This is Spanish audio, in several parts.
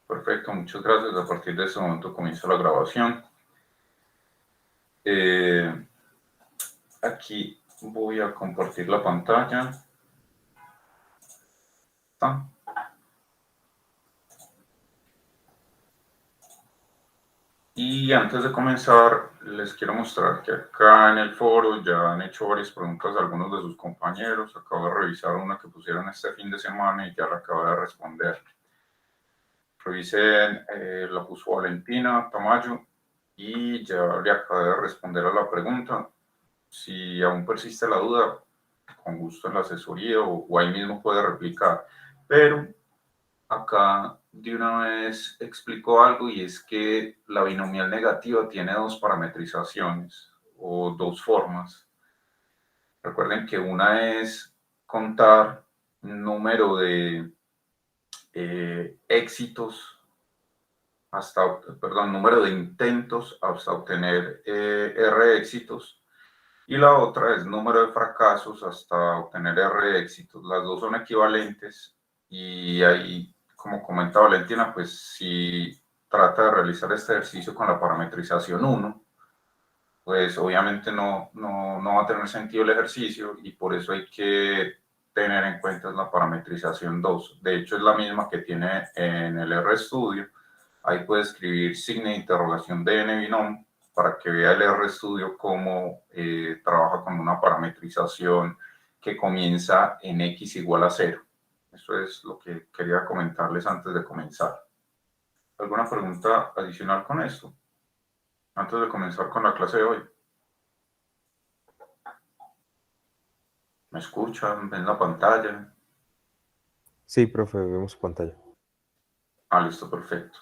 Perfecto, muchas gracias. A partir de este momento comienza la grabación. Aquí voy a compartir la pantalla. ¿Está? Y antes de comenzar, les quiero mostrar que acá en el foro ya han hecho varias preguntas a algunos de sus compañeros. Acabo de revisar una que pusieron este fin de semana y ya la acabo de responder. Revisé, la puso Valentina Tamayo y ya le acabé de responder a la pregunta. Si aún persiste la duda, con gusto en la asesoría o ahí mismo puede replicar. Pero acá de una vez explico algo y es que la binomial negativa tiene dos parametrizaciones o dos formas. Recuerden que una es contar número de éxitos hasta, perdón, número de intentos hasta obtener R éxitos. Y la otra es número de fracasos hasta obtener R éxitos. Las dos son equivalentes y ahí, como comenta Valentina, pues si trata de realizar este ejercicio con la parametrización 1, pues obviamente no va a tener sentido el ejercicio y por eso hay que tener en cuenta la parametrización 2. De hecho, es la misma que tiene en el RStudio. Ahí puede escribir signo de interrogación DN binom para que vea el RStudio cómo trabaja con una parametrización que comienza en x igual a 0. Eso es lo que quería comentarles antes de comenzar. ¿Alguna pregunta adicional con esto? Antes de comenzar con la clase de hoy. ¿Me escuchan? ¿Ven la pantalla? Sí, profe, vemos su pantalla. Listo, perfecto.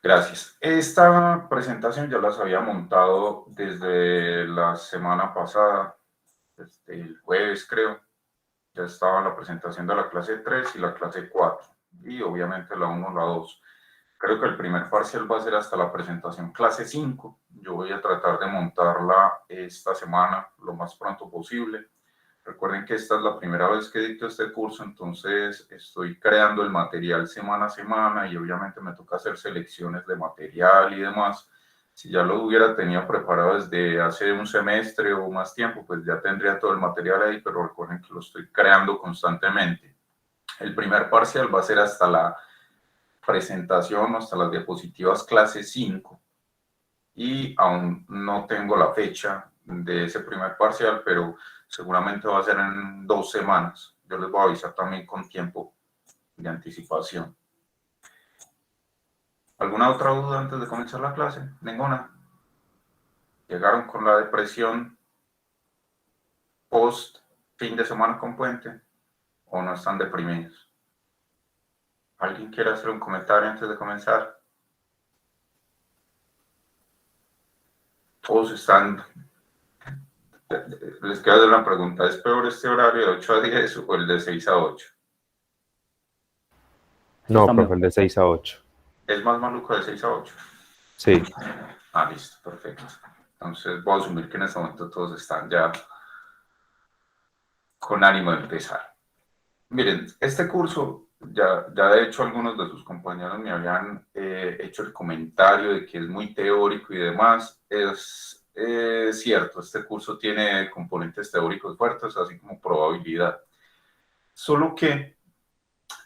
Gracias. Esta presentación ya las había montado desde la semana pasada, desde el jueves creo. Ya estaba la presentación de la clase 3 y la clase 4. Y obviamente la 1 y la 2. Creo que el primer parcial va a ser hasta la presentación clase 5. Yo voy a tratar de montarla esta semana lo más pronto posible. Recuerden que esta es la primera vez que dicto este curso, entonces estoy creando el material semana a semana y obviamente me toca hacer selecciones de material y demás. Si ya lo hubiera tenido preparado desde hace un semestre o más tiempo, pues ya tendría todo el material ahí, pero recuerden que lo estoy creando constantemente. El primer parcial va a ser hasta la presentación, hasta las diapositivas clase 5 y aún no tengo la fecha de ese primer parcial, pero seguramente va a ser en 2 semanas. Yo les voy a avisar también con tiempo de anticipación. ¿Alguna otra duda antes de comenzar la clase? Ninguna. ¿Llegaron con la depresión post fin de semana con puente o no están deprimidos? ¿Alguien quiere hacer un comentario antes de comenzar? Todos están. Les quiero hacer una pregunta. ¿Es peor este horario de 8 a 10 o el de 6 a 8? No, profe, el de 6 a 8. ¿Es más maluco de 6 a 8? Sí. Listo, perfecto. Entonces voy a asumir que en este momento todos están ya con ánimo de empezar. Miren, este curso, ya de hecho algunos de sus compañeros me habían hecho el comentario de que es muy teórico y demás. Es cierto, este curso tiene componentes teóricos fuertes, así como probabilidad. Solo que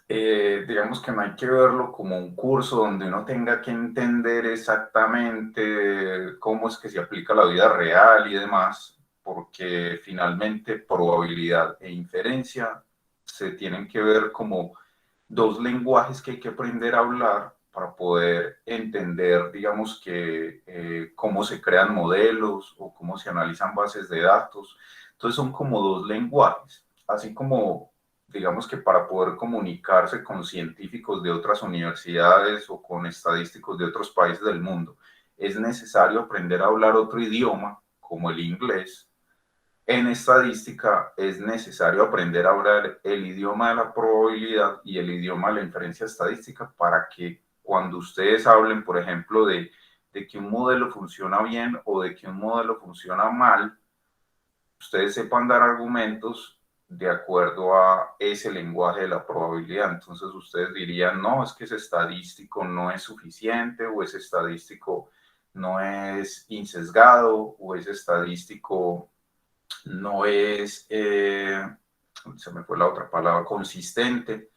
digamos que no hay que verlo como un curso donde uno tenga que entender exactamente cómo es que se aplica la vida real y demás, porque finalmente probabilidad e inferencia se tienen que ver como dos lenguajes que hay que aprender a hablar para poder entender, digamos que, cómo se crean modelos o cómo se analizan bases de datos. Entonces son como dos lenguajes, así como digamos que para poder comunicarse con científicos de otras universidades o con estadísticos de otros países del mundo, es necesario aprender a hablar otro idioma, como el inglés. En estadística es necesario aprender a hablar el idioma de la probabilidad y el idioma de la inferencia estadística para que cuando ustedes hablen, por ejemplo, de que un modelo funciona bien o de que un modelo funciona mal, ustedes sepan dar argumentos de acuerdo a ese lenguaje de la probabilidad. Entonces ustedes dirían, no, es que ese estadístico no es suficiente, o ese estadístico no es insesgado, o ese estadístico no es, se me fue la otra palabra, consistente.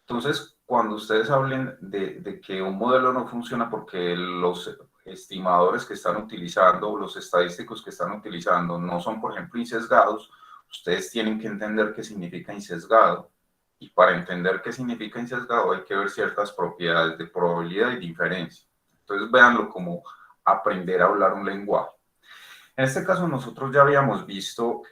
Entonces, cuando ustedes hablen de que un modelo no funciona porque los estimadores que están utilizando, los estadísticos que están utilizando no son, por ejemplo, insesgados, ustedes tienen que entender qué significa insesgado. Y para entender qué significa insesgado hay que ver ciertas propiedades de probabilidad y diferencia. Entonces, véanlo como aprender a hablar un lenguaje. En este caso, nosotros ya habíamos visto,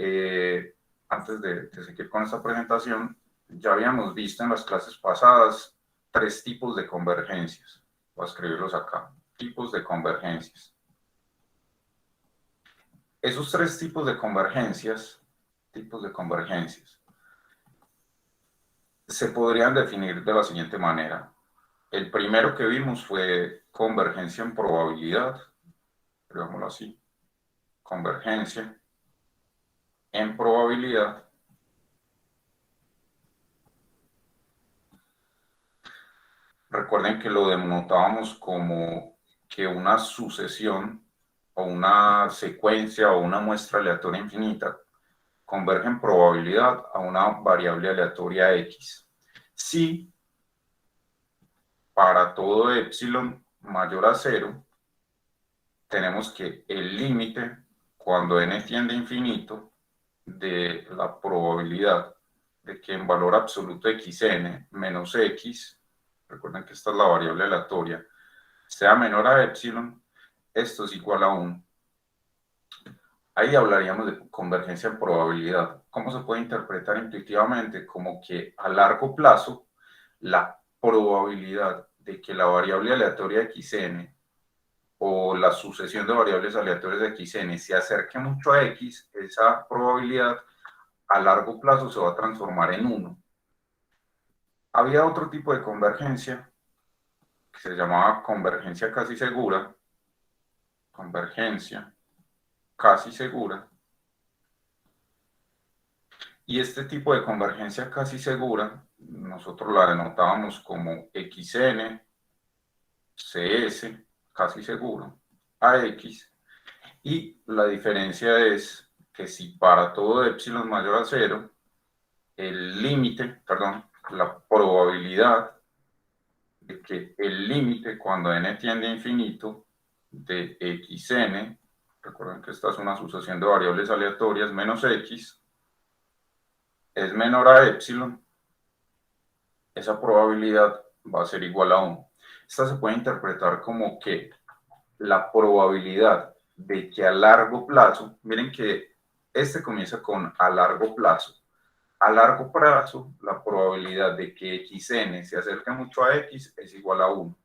antes de seguir con esta presentación, ya habíamos visto en las clases pasadas 3 tipos de convergencias. Voy a escribirlos acá. Tipos de convergencias. Esos 3 tipos de convergencias, se podrían definir de la siguiente manera. El primero que vimos fue convergencia en probabilidad, digámoslo así, convergencia en probabilidad. Recuerden que lo denotábamos como que una sucesión o una secuencia o una muestra aleatoria infinita converge en probabilidad a una variable aleatoria x. Si para todo epsilon mayor a 0, tenemos que el límite, cuando n tiende a infinito, de la probabilidad de que en valor absoluto xn menos x, recuerden que esta es la variable aleatoria, sea menor a epsilon, esto es igual a 1. Ahí hablaríamos de convergencia en probabilidad. ¿Cómo se puede interpretar intuitivamente? Como que a largo plazo, la probabilidad de que la variable aleatoria xn o la sucesión de variables aleatorias de xn se acerque mucho a x, esa probabilidad a largo plazo se va a transformar en 1. Había otro tipo de convergencia que se llamaba convergencia casi segura. Convergencia casi segura. Y este tipo de convergencia casi segura, nosotros la denotábamos como xn, cs, casi seguro, a x. Y la diferencia es que si para todo epsilon mayor a 0, el límite, perdón, la probabilidad de que el límite cuando n tiende a infinito de xn, recuerden que esta es una sucesión de variables aleatorias, menos x, es menor a epsilon, esa probabilidad va a ser igual a 1. Esta se puede interpretar como que la probabilidad de que a largo plazo, miren que este comienza con a largo plazo. A largo plazo, la probabilidad de que xn se acerque mucho a x es igual a 1.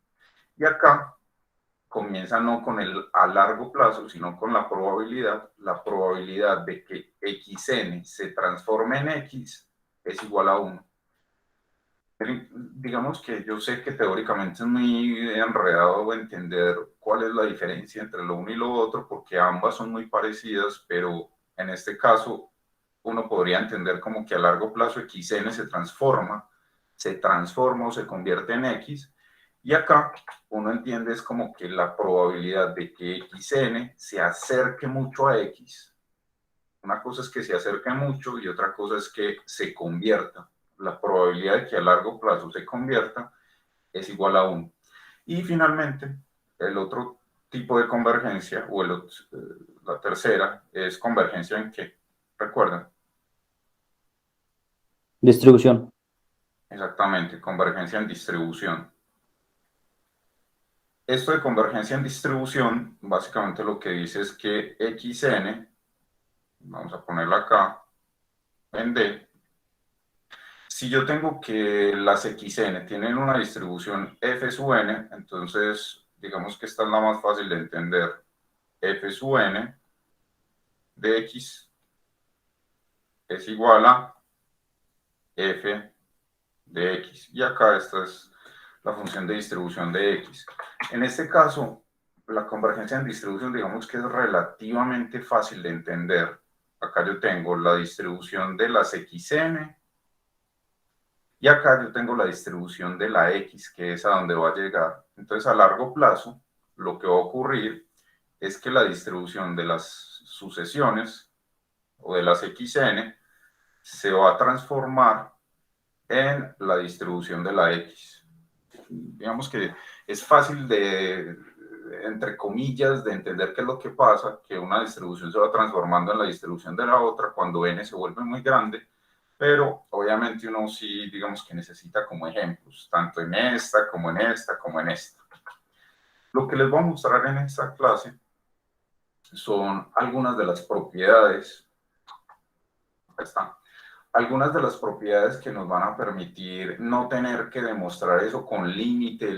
Y acá comienza no con el a largo plazo, sino con la probabilidad de que xn se transforme en x es igual a 1. Digamos que yo sé que teóricamente es muy enredado entender cuál es la diferencia entre lo uno y lo otro, porque ambas son muy parecidas, pero en este caso uno podría entender como que a largo plazo xn se transforma o se convierte en x, y acá uno entiende es como que la probabilidad de que xn se acerque mucho a x. Una cosa es que se acerque mucho y otra cosa es que se convierta. La probabilidad de que a largo plazo se convierta es igual a 1. Y finalmente, el otro tipo de convergencia, o la tercera, es convergencia en qué. ¿Recuerdan? Distribución. Exactamente, convergencia en distribución. Esto de convergencia en distribución, básicamente lo que dice es que xn, vamos a ponerla acá, en D. Si yo tengo que las xn tienen una distribución f sub n, entonces digamos que esta es la más fácil de entender. F sub n de x es igual a f de x. Y acá esta es la función de distribución de x. En este caso, la convergencia en distribución digamos que es relativamente fácil de entender. acá yo tengo la distribución de las xn, y acá yo tengo la distribución de la x, que es a donde va a llegar. Entonces, a largo plazo, lo que va a ocurrir es que la distribución de las sucesiones o de las xn se va a transformar en la distribución de la x. Digamos que es fácil de, entre comillas, de entender qué es lo que pasa, que una distribución se va transformando en la distribución de la otra cuando n se vuelve muy grande, pero obviamente uno sí, digamos que necesita como ejemplos, tanto en esta, como en esta, como en esta. Lo que les voy a mostrar en esta clase son algunas de las propiedades, acá está, algunas de las propiedades que nos van a permitir no tener que demostrar eso con límite,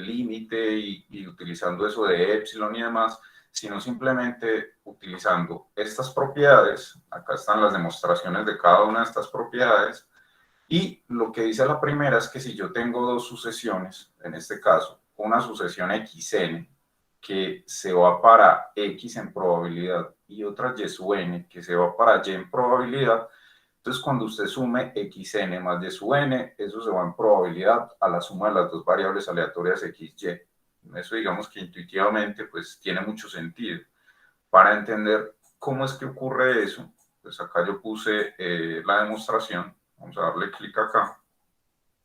y utilizando eso de epsilon y demás, sino simplemente utilizando estas propiedades. Acá están las demostraciones de cada una de estas propiedades. Y lo que dice la primera es que si yo tengo dos sucesiones, en este caso, una sucesión xn, que se va para x en probabilidad, y otra y sub n, que se va para y en probabilidad, entonces cuando usted sume xn más y sub n, eso se va en probabilidad a la suma de las dos variables aleatorias xy. Eso digamos que intuitivamente pues tiene mucho sentido. Para entender cómo es que ocurre eso, pues acá yo puse la demostración. Vamos a darle clic acá.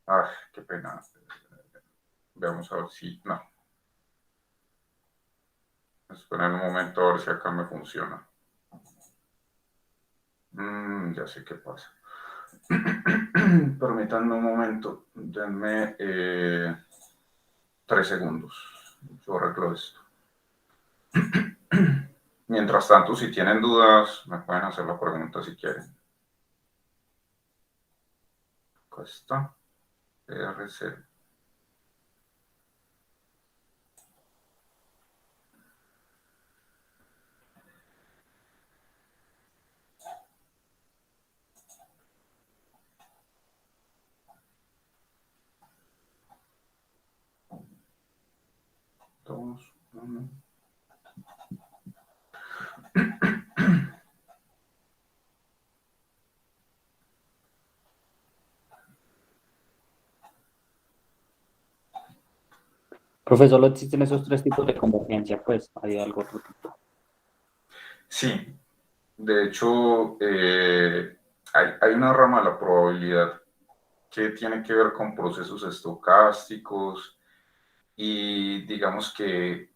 Ah, qué pena. Veamos a ver si... No. Esperen un momento a ver si acá me funciona. Ya sé qué pasa. Permítanme un momento. Denme 3 segundos. Yo arreglo esto. Mientras tanto, si tienen dudas, me pueden hacer la pregunta si quieren. Acá está. RC. Dos, uno. Profe, solo existen esos tres tipos de convergencia, pues hay algo otro tipo. Sí, de hecho, hay una rama de la probabilidad que tiene que ver con procesos estocásticos y digamos que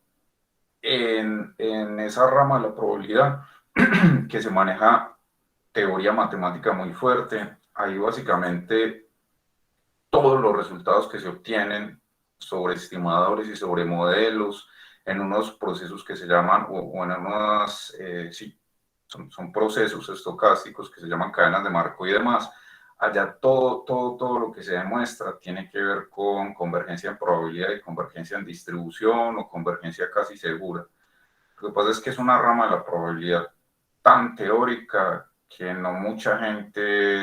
en esa rama de la probabilidad que se maneja teoría matemática muy fuerte, ahí básicamente todos los resultados que se obtienen sobre estimadores y sobre modelos en unos procesos que se llaman, o en unas, sí, son procesos estocásticos que se llaman cadenas de Markov y demás. Allá todo lo que se demuestra tiene que ver con convergencia en probabilidad y convergencia en distribución o convergencia casi segura. Lo que pasa es que es una rama de la probabilidad tan teórica que no mucha gente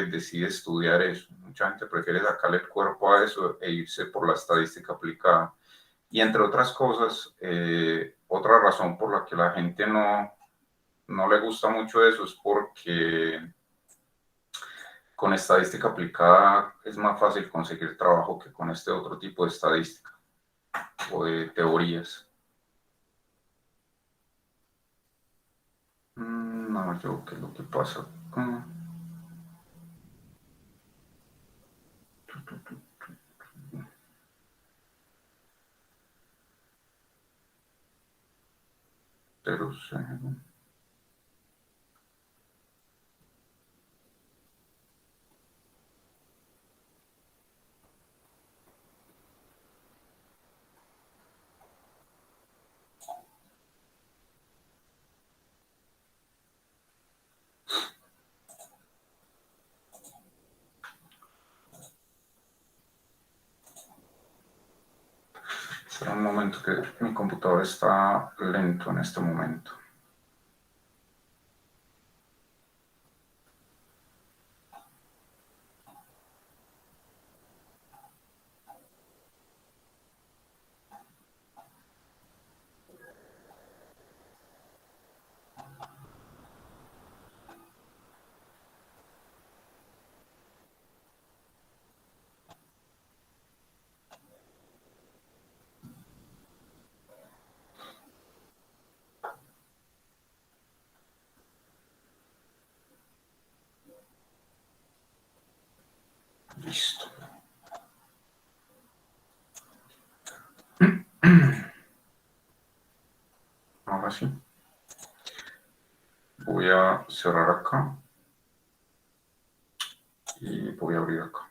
decide estudiar eso. Mucha gente prefiere sacarle el cuerpo a eso e irse por la estadística aplicada. Y entre otras cosas, otra razón por la que la gente no le gusta mucho eso es porque con estadística aplicada es más fácil conseguir trabajo que con este otro tipo de estadística o de teorías. No, yo, ¿qué es lo que pasa? Pero, espera un momento que mi computador está lento en este momento. Listo. Ahora sí. Voy a cerrar acá. Y voy a abrir acá.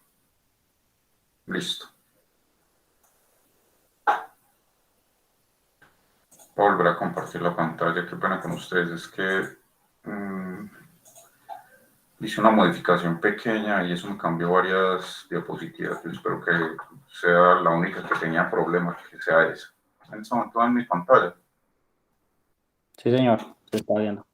Listo. Voy a volver a compartir la pantalla. Qué pena con ustedes. Es que hice una modificación pequeña y eso me cambió varias diapositivas. Yo espero que sea la única que tenía problemas, que sea esa. En este momento en mi pantalla. Sí, señor, se está viendo.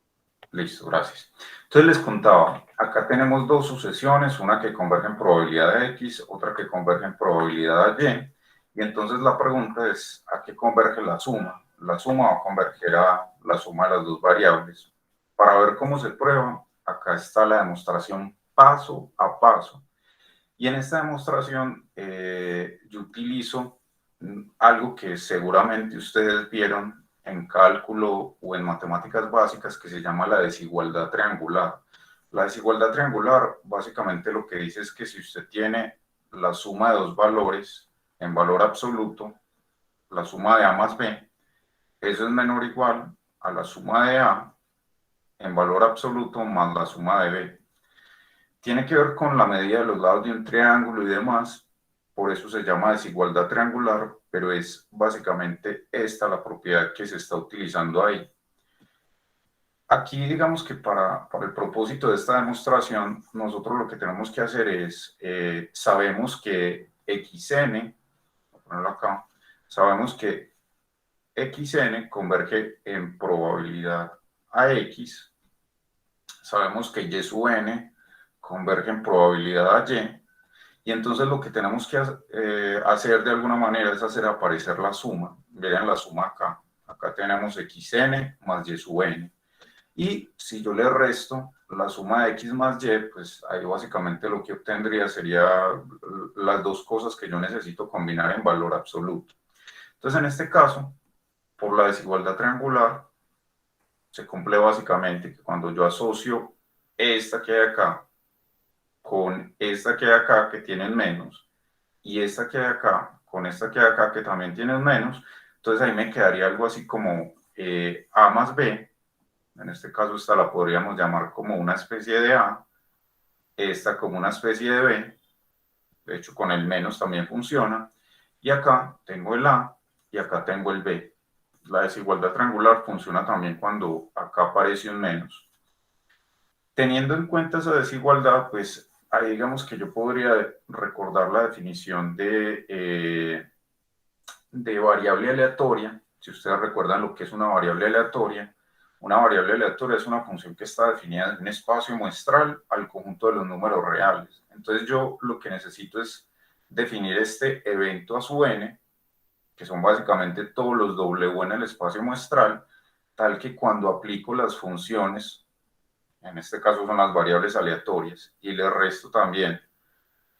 Listo, gracias. Entonces les contaba, acá tenemos dos sucesiones, una que converge en probabilidad de X, otra que converge en probabilidad de Y, y entonces la pregunta es, ¿a qué converge la suma? La suma va a converger a la suma de las dos variables. Para ver cómo se prueba, acá está la demostración paso a paso. Y en esta demostración yo utilizo algo que seguramente ustedes vieron en cálculo o en matemáticas básicas que se llama la desigualdad triangular. La desigualdad triangular básicamente lo que dice es que si usted tiene la suma de dos valores en valor absoluto, la suma de A más B, eso es menor o igual a la suma de A en valor absoluto más la suma de B. Tiene que ver con la medida de los lados de un triángulo y demás, por eso se llama desigualdad triangular, pero es básicamente esta la propiedad que se está utilizando ahí. Aquí digamos que para el propósito de esta demostración, nosotros lo que tenemos que hacer es, sabemos que xn, voy a ponerlo acá, sabemos que xn converge en probabilidad a x, sabemos que y sub n converge en probabilidad a y, y entonces lo que tenemos que hacer de alguna manera es hacer aparecer la suma. Vean la suma acá. Acá tenemos xn más y sub n. Y si yo le resto la suma de x más y, pues ahí básicamente lo que obtendría sería las dos cosas que yo necesito combinar en valor absoluto. Entonces en este caso, por la desigualdad triangular, se cumple básicamente que cuando yo asocio esta que hay acá con esta que hay acá que tienen menos, y esta que hay acá con esta que hay acá que también tienen menos, entonces ahí me quedaría algo así como A más B, en este caso esta la podríamos llamar como una especie de A, esta como una especie de B, de hecho con el menos también funciona, y acá tengo el A y acá tengo el B. La desigualdad triangular funciona también cuando acá aparece un menos. Teniendo en cuenta esa desigualdad, pues ahí digamos que yo podría recordar la definición de variable aleatoria. Si ustedes recuerdan lo que es una variable aleatoria es una función que está definida en un espacio muestral al conjunto de los números reales. Entonces yo lo que necesito es definir este evento a su n, que son básicamente todos los w en el espacio muestral, tal que cuando aplico las funciones, en este caso son las variables aleatorias, y le resto también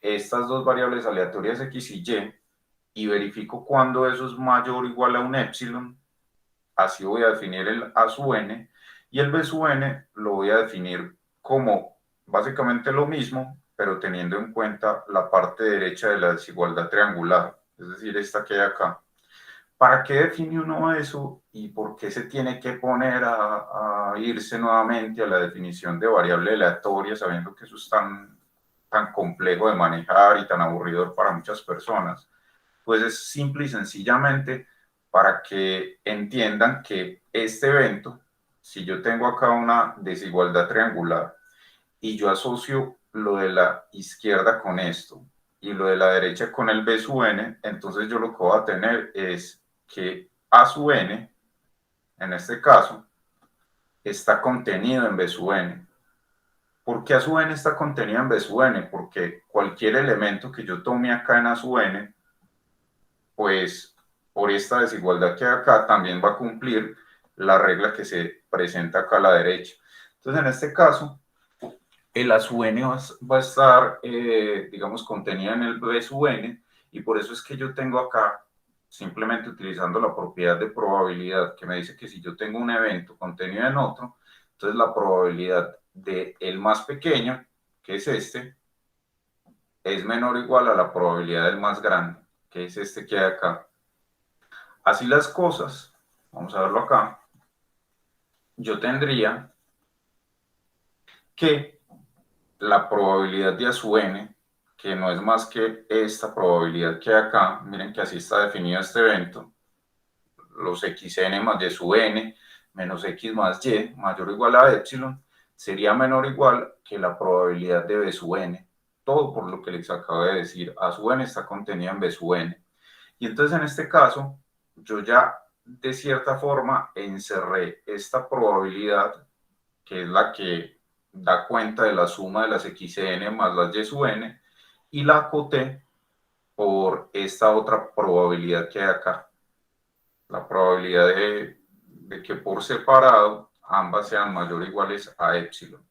estas dos variables aleatorias x y verifico cuando eso es mayor o igual a un epsilon, así voy a definir el a sub n, y el b sub n lo voy a definir como básicamente lo mismo, pero teniendo en cuenta la parte derecha de la desigualdad triangular, es decir, esta que hay acá. ¿Para qué define uno eso y por qué se tiene que poner a irse nuevamente a la definición de variable aleatoria, sabiendo que eso es tan complejo de manejar y tan aburridor para muchas personas? Pues es simple y sencillamente para que entiendan que este evento, si yo tengo acá una desigualdad triangular y yo asocio lo de la izquierda con esto y lo de la derecha con el b sub n, entonces yo lo que voy a tener es que a sub n, en este caso, está contenido en b sub n. ¿Por qué a sub n está contenido en b sub n? Porque cualquier elemento que yo tome acá en a sub n, pues por esta desigualdad que hay acá, también va a cumplir la regla que se presenta acá a la derecha. Entonces, en este caso, el A sub n va a estar, digamos, contenida en el B sub n, y por eso es que yo tengo acá, simplemente utilizando la propiedad de probabilidad, que me dice que si yo tengo un evento contenido en otro, entonces la probabilidad de el más pequeño, que es este, es menor o igual a la probabilidad del más grande, que es este que hay acá. Así las cosas, vamos a verlo acá, yo tendría que la probabilidad de A sub n, que no es más que esta probabilidad que hay acá, miren que así está definido este evento, los xn más y sub n menos x más y mayor o igual a epsilon, sería menor o igual que la probabilidad de b sub n. Todo por lo que les acabo de decir, A sub n está contenida en b sub n. Y entonces en este caso, yo ya de cierta forma encerré esta probabilidad, que es la que da cuenta de la suma de las xn más las y sub n, y la acoté por esta otra probabilidad que hay acá. La probabilidad de que por separado ambas sean mayor o iguales a epsilon.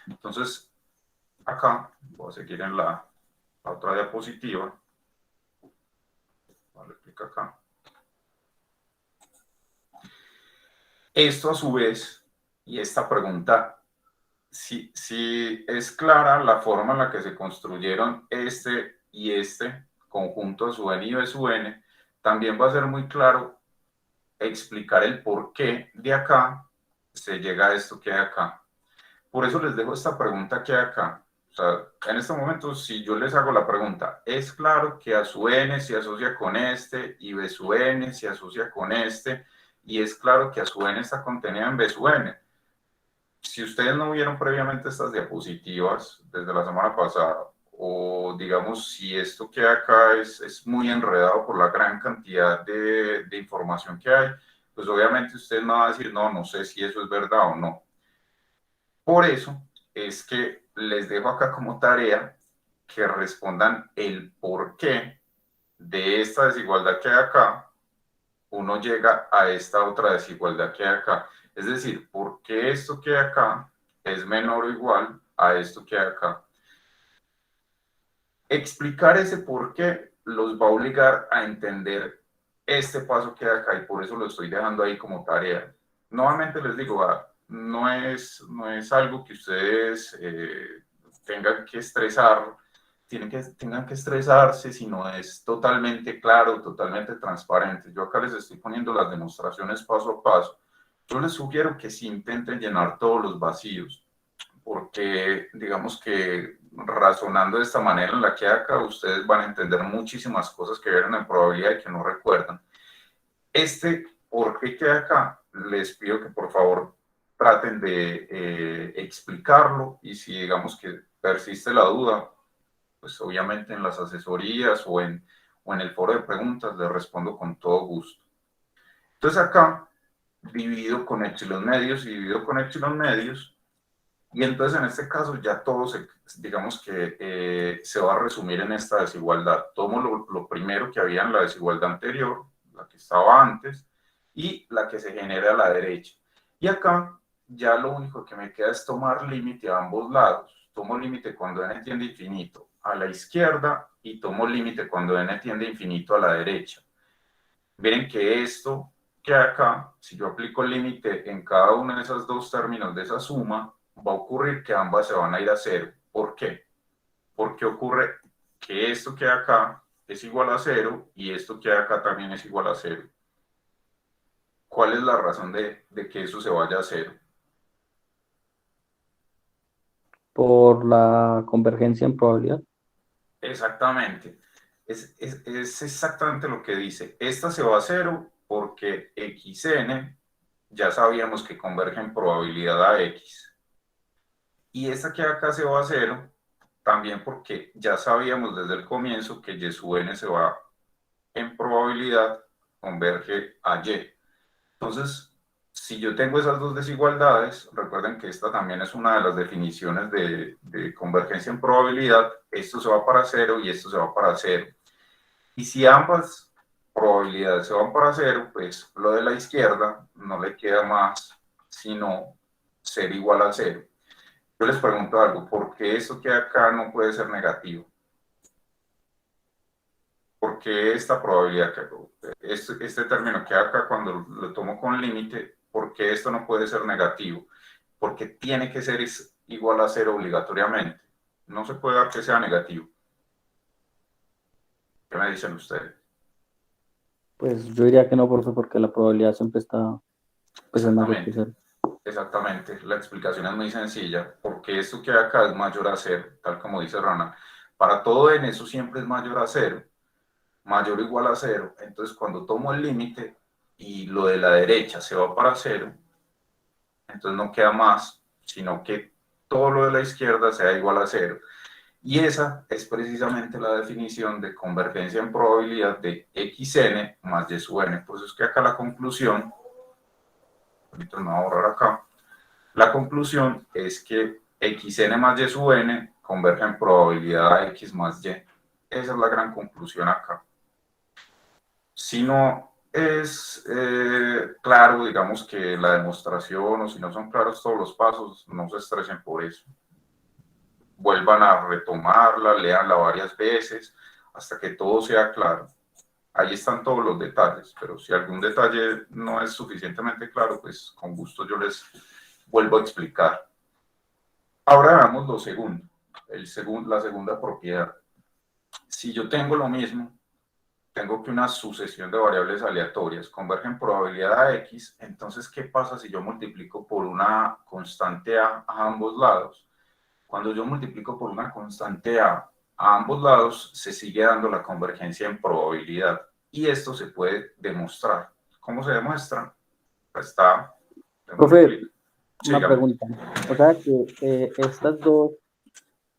Entonces, acá, voy a seguir en la otra diapositiva. Vale, clic acá. Esto a su vez, y esta pregunta, si es clara la forma en la que se construyeron este y este conjunto sub n y b sub n, también va a ser muy claro explicar el por qué de acá se llega a esto que hay acá. Por eso les dejo esta pregunta que hay acá. O sea, en este momento, si yo les hago la pregunta, es claro que A sub n se asocia con este y B sub n se asocia con este, y es claro que A sub n está contenida en B sub n. Si ustedes no vieron previamente estas diapositivas desde la semana pasada, o digamos, si esto que hay acá es muy enredado por la gran cantidad de información que hay, pues obviamente usted no va a decir, no, no sé si eso es verdad o no. Por eso es que les dejo acá como tarea que respondan el por qué de esta desigualdad que hay acá, uno llega a esta otra desigualdad que hay acá. Es decir, ¿por qué esto que hay acá es menor o igual a esto que hay acá? Explicar ese por qué los va a obligar a entender este paso que hay acá, y por eso lo estoy dejando ahí como tarea. Nuevamente les digo, no es algo que ustedes tengan que estresar, tengan que estresarse, sino es totalmente claro, totalmente transparente. Yo acá les estoy poniendo las demostraciones paso a paso. Yo les sugiero que sí intenten llenar todos los vacíos, porque digamos que razonando de esta manera en la que acá, ustedes van a entender muchísimas cosas que vieron en probabilidad y que no recuerdan. Este por qué queda acá, les pido que por favor traten de explicarlo, y si digamos que persiste la duda, pues obviamente en las asesorías o en el foro de preguntas les respondo con todo gusto. Entonces acá, dividido con epsilon medios y dividido con epsilon medios, y entonces en este caso ya todo digamos que se va a resumir en esta desigualdad. Tomo lo primero que había en la desigualdad anterior, la que estaba antes, y la que se genera a la derecha. Y acá ya lo único que me queda es tomar límite a ambos lados. Tomo límite cuando n tiende a infinito a la izquierda y tomo límite cuando n tiende a infinito a la derecha. Miren que esto que acá, si yo aplico el límite en cada uno de esos dos términos de esa suma, va a ocurrir que ambas se van a ir a cero. ¿Por qué? Porque ocurre que esto que acá es igual a cero y esto que acá también es igual a cero. ¿Cuál es la razón de que eso se vaya a cero? Por la convergencia en probabilidad. Exactamente. Es exactamente lo que dice. Esta se va a cero porque xn ya sabíamos que converge en probabilidad a x. Y esta que acá se va a cero también porque ya sabíamos desde el comienzo que y sub n se va en probabilidad converge a y. Entonces, si yo tengo esas dos desigualdades, recuerden que esta también es una de las definiciones de convergencia en probabilidad, esto se va para cero y esto se va para cero. Y si ambas probabilidades se van para cero, pues lo de la izquierda no le queda más sino ser igual a cero. Yo les pregunto algo, ¿por qué esto que acá no puede ser negativo? ¿Por qué esta probabilidad, este término que acá cuando lo tomo con límite, por qué esto no puede ser negativo? Porque tiene que ser igual a cero obligatoriamente. No se puede dar que sea negativo. ¿Qué me dicen ustedes? Pues yo diría que no, profe, porque la probabilidad siempre está, pues es mayor que Exactamente, cero. exactamente. La explicación es muy sencilla, porque esto que hay acá es mayor a cero, tal como dice Rana. Para todo n eso siempre es mayor a cero, mayor o igual a cero. Entonces, cuando tomo el límite y lo de la derecha se va para cero, entonces no queda más, sino que todo lo de la izquierda sea igual a cero. Y esa es precisamente la definición de convergencia en probabilidad de xn más y sub n. Por eso es que acá la conclusión, ahorita me voy a borrar acá, la conclusión es que xn más y sub n converge en probabilidad a x más y. Esa es la gran conclusión acá. Si no es claro, digamos que la demostración, o si no son claros todos los pasos, no se estresen por eso. Vuelvan a retomarla, leanla varias veces, hasta que todo sea claro. Ahí están todos los detalles, pero si algún detalle no es suficientemente claro, pues con gusto yo les vuelvo a explicar. Ahora veamos lo segundo, la segunda propiedad. Si yo tengo lo mismo, tengo que una sucesión de variables aleatorias convergen en probabilidad a x, entonces, ¿qué pasa si yo multiplico por una constante a ambos lados? Cuando yo multiplico por una constante a ambos lados, se sigue dando la convergencia en probabilidad. Y esto se puede demostrar. ¿Cómo se demuestra? Pues está, démosle Profe, clic. una Sígame. pregunta. O sea que estas dos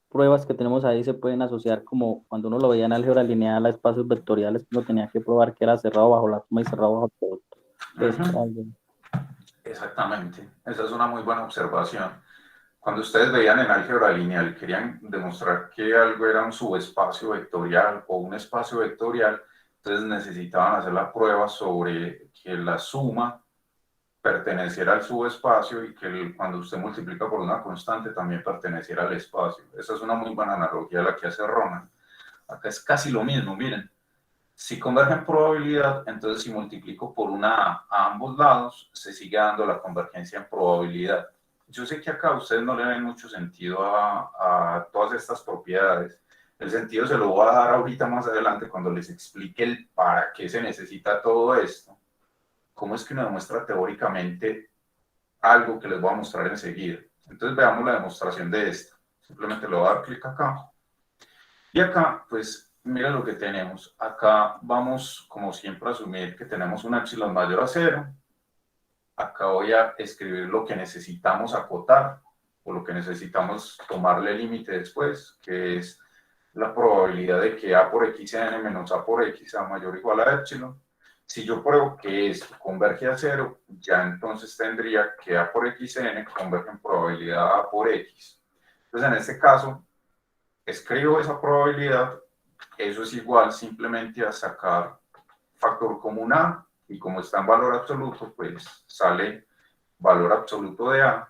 pruebas que tenemos ahí se pueden asociar como cuando uno lo veía en álgebra lineal a espacios vectoriales, uno tenía que probar que era cerrado bajo la suma y cerrado bajo todo. Pues, algo. Exactamente. Esa es una muy buena observación. Cuando ustedes veían en álgebra lineal, querían demostrar que algo era un subespacio vectorial o un espacio vectorial, entonces necesitaban hacer la prueba sobre que la suma perteneciera al subespacio y que cuando usted multiplica por una constante también perteneciera al espacio. Esa es una muy buena analogía la que hace Ronan. Acá es casi lo mismo, miren. Si converge en probabilidad, entonces si multiplico por una a ambos lados, se sigue dando la convergencia en probabilidad. Yo sé que acá ustedes no le ven mucho sentido a todas estas propiedades. El sentido se lo voy a dar ahorita más adelante cuando les explique el para qué se necesita todo esto. Cómo es que uno demuestra teóricamente algo que les voy a mostrar enseguida. Entonces veamos la demostración de esto. Simplemente le voy a dar clic acá. Y acá, pues, mira lo que tenemos. Acá vamos, como siempre, a asumir que tenemos un epsilon mayor a cero. Acá voy a escribir lo que necesitamos acotar, o lo que necesitamos tomarle límite después, que es la probabilidad de que a por xn menos a por x sea mayor o igual a epsilon. Si yo pruebo que esto converge a cero, ya entonces tendría que a por xn converge en probabilidad a por x. Entonces, en este caso, escribo esa probabilidad, eso es igual simplemente a sacar factor común a, y como está en valor absoluto, pues sale valor absoluto de a.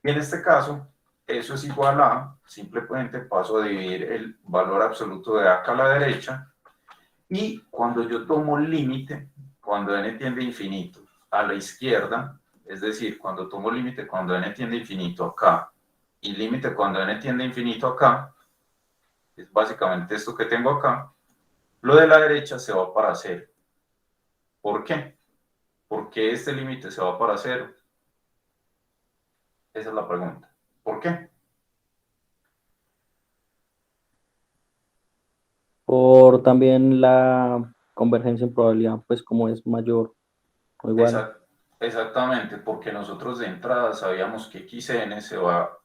Y en este caso, eso es igual a, simplemente paso a dividir el valor absoluto de a acá a la derecha, y cuando yo tomo límite, cuando n tiende a infinito a la izquierda, es decir, cuando tomo límite cuando n tiende a infinito acá, y límite cuando n tiende a infinito acá, es básicamente esto que tengo acá, lo de la derecha se va para cero. ¿Por qué? ¿Por qué este límite se va para cero? Esa es la pregunta. ¿Por qué? Por también la convergencia en probabilidad, pues como es mayor o igual. Exactamente, porque nosotros de entrada sabíamos que xn se va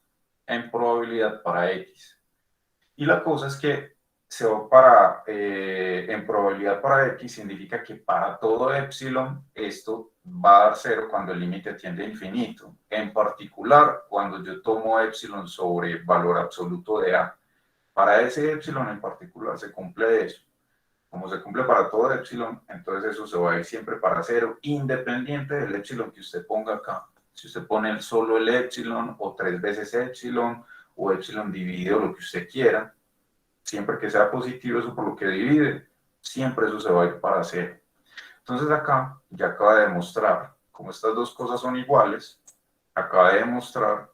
en probabilidad para x. Y la cosa es que se va en probabilidad para x, significa que para todo epsilon esto va a dar cero cuando el límite tiende a infinito. En particular, cuando yo tomo epsilon sobre valor absoluto de a. Para ese epsilon en particular se cumple eso. Como se cumple para todo epsilon, entonces eso se va a ir siempre para cero, independiente del epsilon que usted ponga acá. Si usted pone solo el epsilon, o 3 veces epsilon, o epsilon dividido, lo que usted quiera, siempre que sea positivo eso por lo que divide, siempre eso se va a ir para cero. Entonces acá ya acaba de demostrar, como estas dos cosas son iguales, acaba de demostrar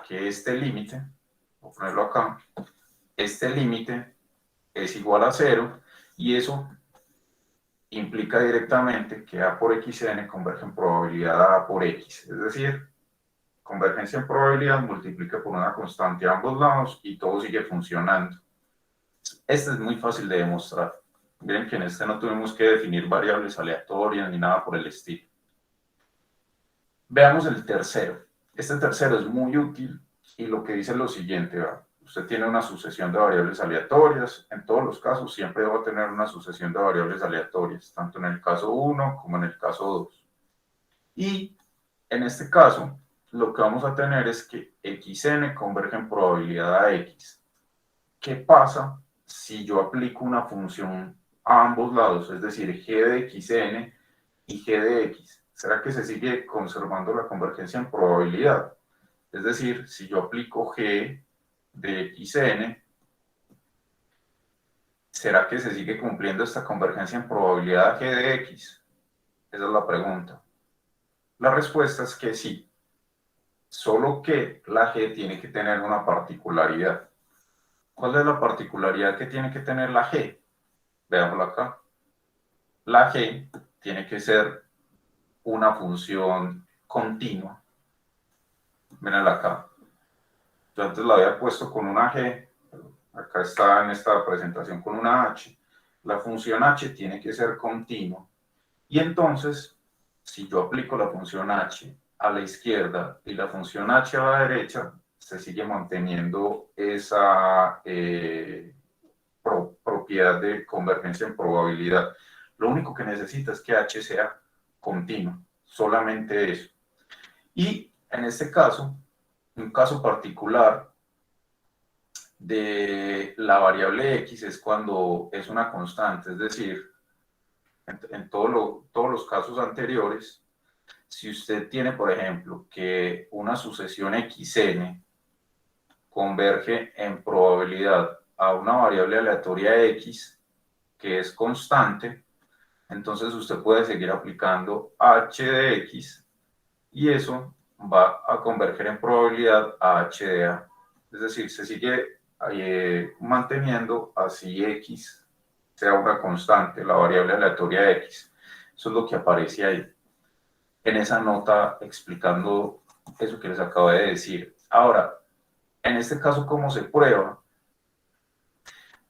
que este límite, voy a ponerlo acá, este límite es igual a cero, Y eso implica directamente que A por XN converge en probabilidad a A por X. Es decir, convergencia en probabilidad multiplica por una constante a ambos lados y todo sigue funcionando. Este es muy fácil de demostrar. Miren que en este no tuvimos que definir variables aleatorias ni nada por el estilo. Veamos el tercero. Este tercero es muy útil y lo que dice es lo siguiente. ¿Verdad? Usted tiene una sucesión de variables aleatorias. En todos los casos siempre va a tener una sucesión de variables aleatorias, tanto en el caso 1 como en el caso 2. Y en este caso, lo que vamos a tener es que xn converge en probabilidad a x. ¿Qué pasa si yo aplico una función a ambos lados? Es decir, g de xn y g de x. ¿Será que se sigue conservando la convergencia en probabilidad? Es decir, si yo aplico g de xn, ¿será que se sigue cumpliendo esta convergencia en probabilidad a g de x? Esa es la pregunta. La respuesta es que sí, solo que la g tiene que tener una particularidad. ¿Cuál es la particularidad que tiene que tener la g? Veámosla acá. La g tiene que ser una función continua. Mírenla acá. Yo antes la había puesto con una g, acá está en esta presentación con una h. La función h tiene que ser continua. Y entonces, si yo aplico la función h a la izquierda y la función h a la derecha, se sigue manteniendo esa propiedad de convergencia en probabilidad. Lo único que necesita es que h sea continua, solamente eso. Y en este caso, un caso particular de la variable x es cuando es una constante, es decir, en todos los casos anteriores, si usted tiene, por ejemplo, que una sucesión xn converge en probabilidad a una variable aleatoria x que es constante, entonces usted puede seguir aplicando h de x y eso va a converger en probabilidad a h de a. Es decir, se sigue manteniendo así x sea una constante, la variable aleatoria x. Eso es lo que aparece ahí, en esa nota explicando eso que les acabo de decir. Ahora, en este caso, ¿cómo se prueba?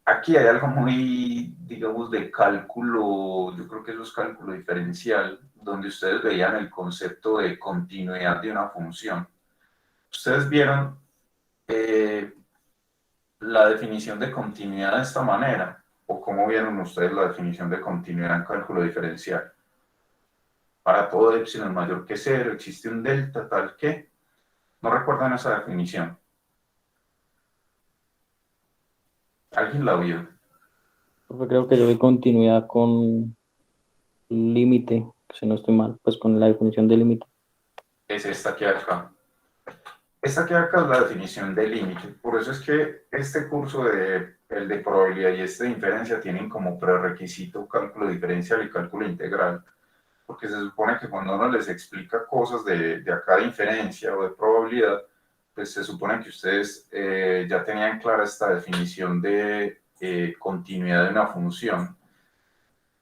Aquí hay algo muy, digamos, de cálculo, yo creo que eso es cálculo diferencial, donde ustedes veían el concepto de continuidad de una función. Ustedes vieron la definición de continuidad de esta manera, o cómo vieron ustedes la definición de continuidad en cálculo diferencial. Para todo epsilon mayor que 0 existe un delta tal que, ¿no recuerdan esa definición? ¿Alguien la vio? Porque creo que yo vi continuidad con límite, si no estoy mal, pues con la definición de límite. Es esta que acá. Esta que acá es la definición de límite. Por eso es que este curso el de probabilidad y este de inferencia tienen como prerequisito cálculo diferencial y cálculo integral. Porque se supone que cuando uno les explica cosas de acá de inferencia o de probabilidad, pues se supone que ustedes ya tenían clara esta definición de continuidad de una función.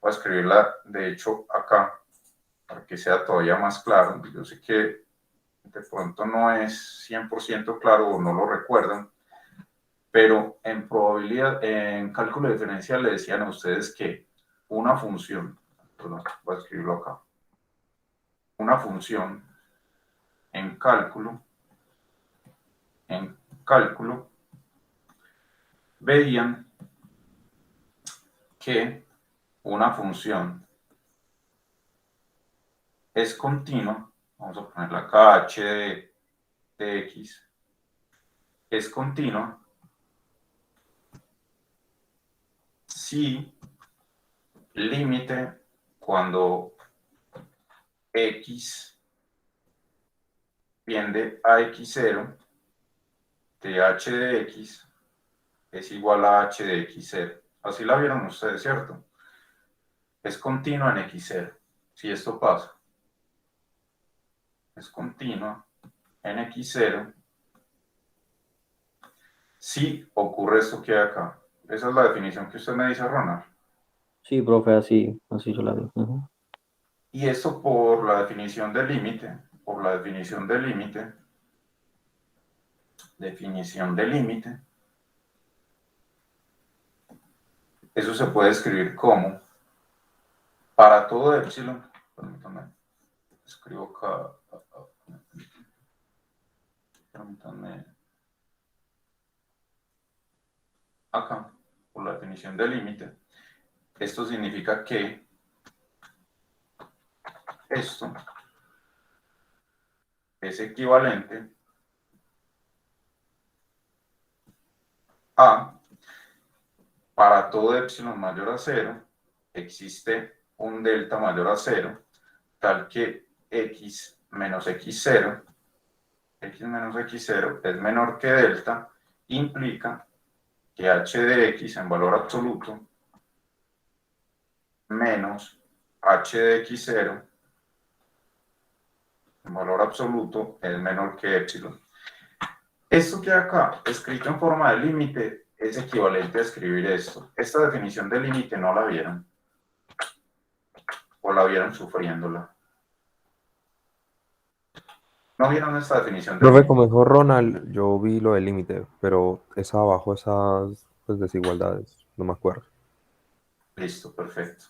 Voy a escribirla, de hecho, acá, para que sea todavía más claro. Yo sé que de pronto no es 100% claro o no lo recuerdan, pero en probabilidad, en cálculo diferencial le decían a ustedes que una función, perdón, voy a escribirlo acá, una función en cálculo, veían que una función es continua, vamos a ponerla acá, h de x, es continua si límite cuando x tiende a x0 de h de x es igual a h de x0. Así la vieron ustedes, ¿cierto? Es continua en x0. Si esto pasa, es continua en x0 si ocurre esto que hay acá. Esa es la definición que usted me dice, Ronald. Sí, profe, así yo la vi. Ujú. Y eso por la definición del límite, por la definición del límite, eso se puede escribir como, para todo epsilon, permítanme, escribo acá, permítanme, acá, por la definición del límite, esto significa que esto es equivalente a, para todo epsilon mayor a 0, existe un delta mayor a 0, tal que x menos x0 es menor que delta, implica que h de x en valor absoluto menos h de x0 en valor absoluto es menor que epsilon. Esto que acá, escrito en forma de límite, es equivalente a escribir esto. Esta definición de límite no la vieron, o la vieron sufriéndola. ¿No vieron esta definición de Profe, límite? como dijo Ronald, yo vi lo del límite, pero es abajo esas pues, desigualdades, no me acuerdo. Listo, perfecto.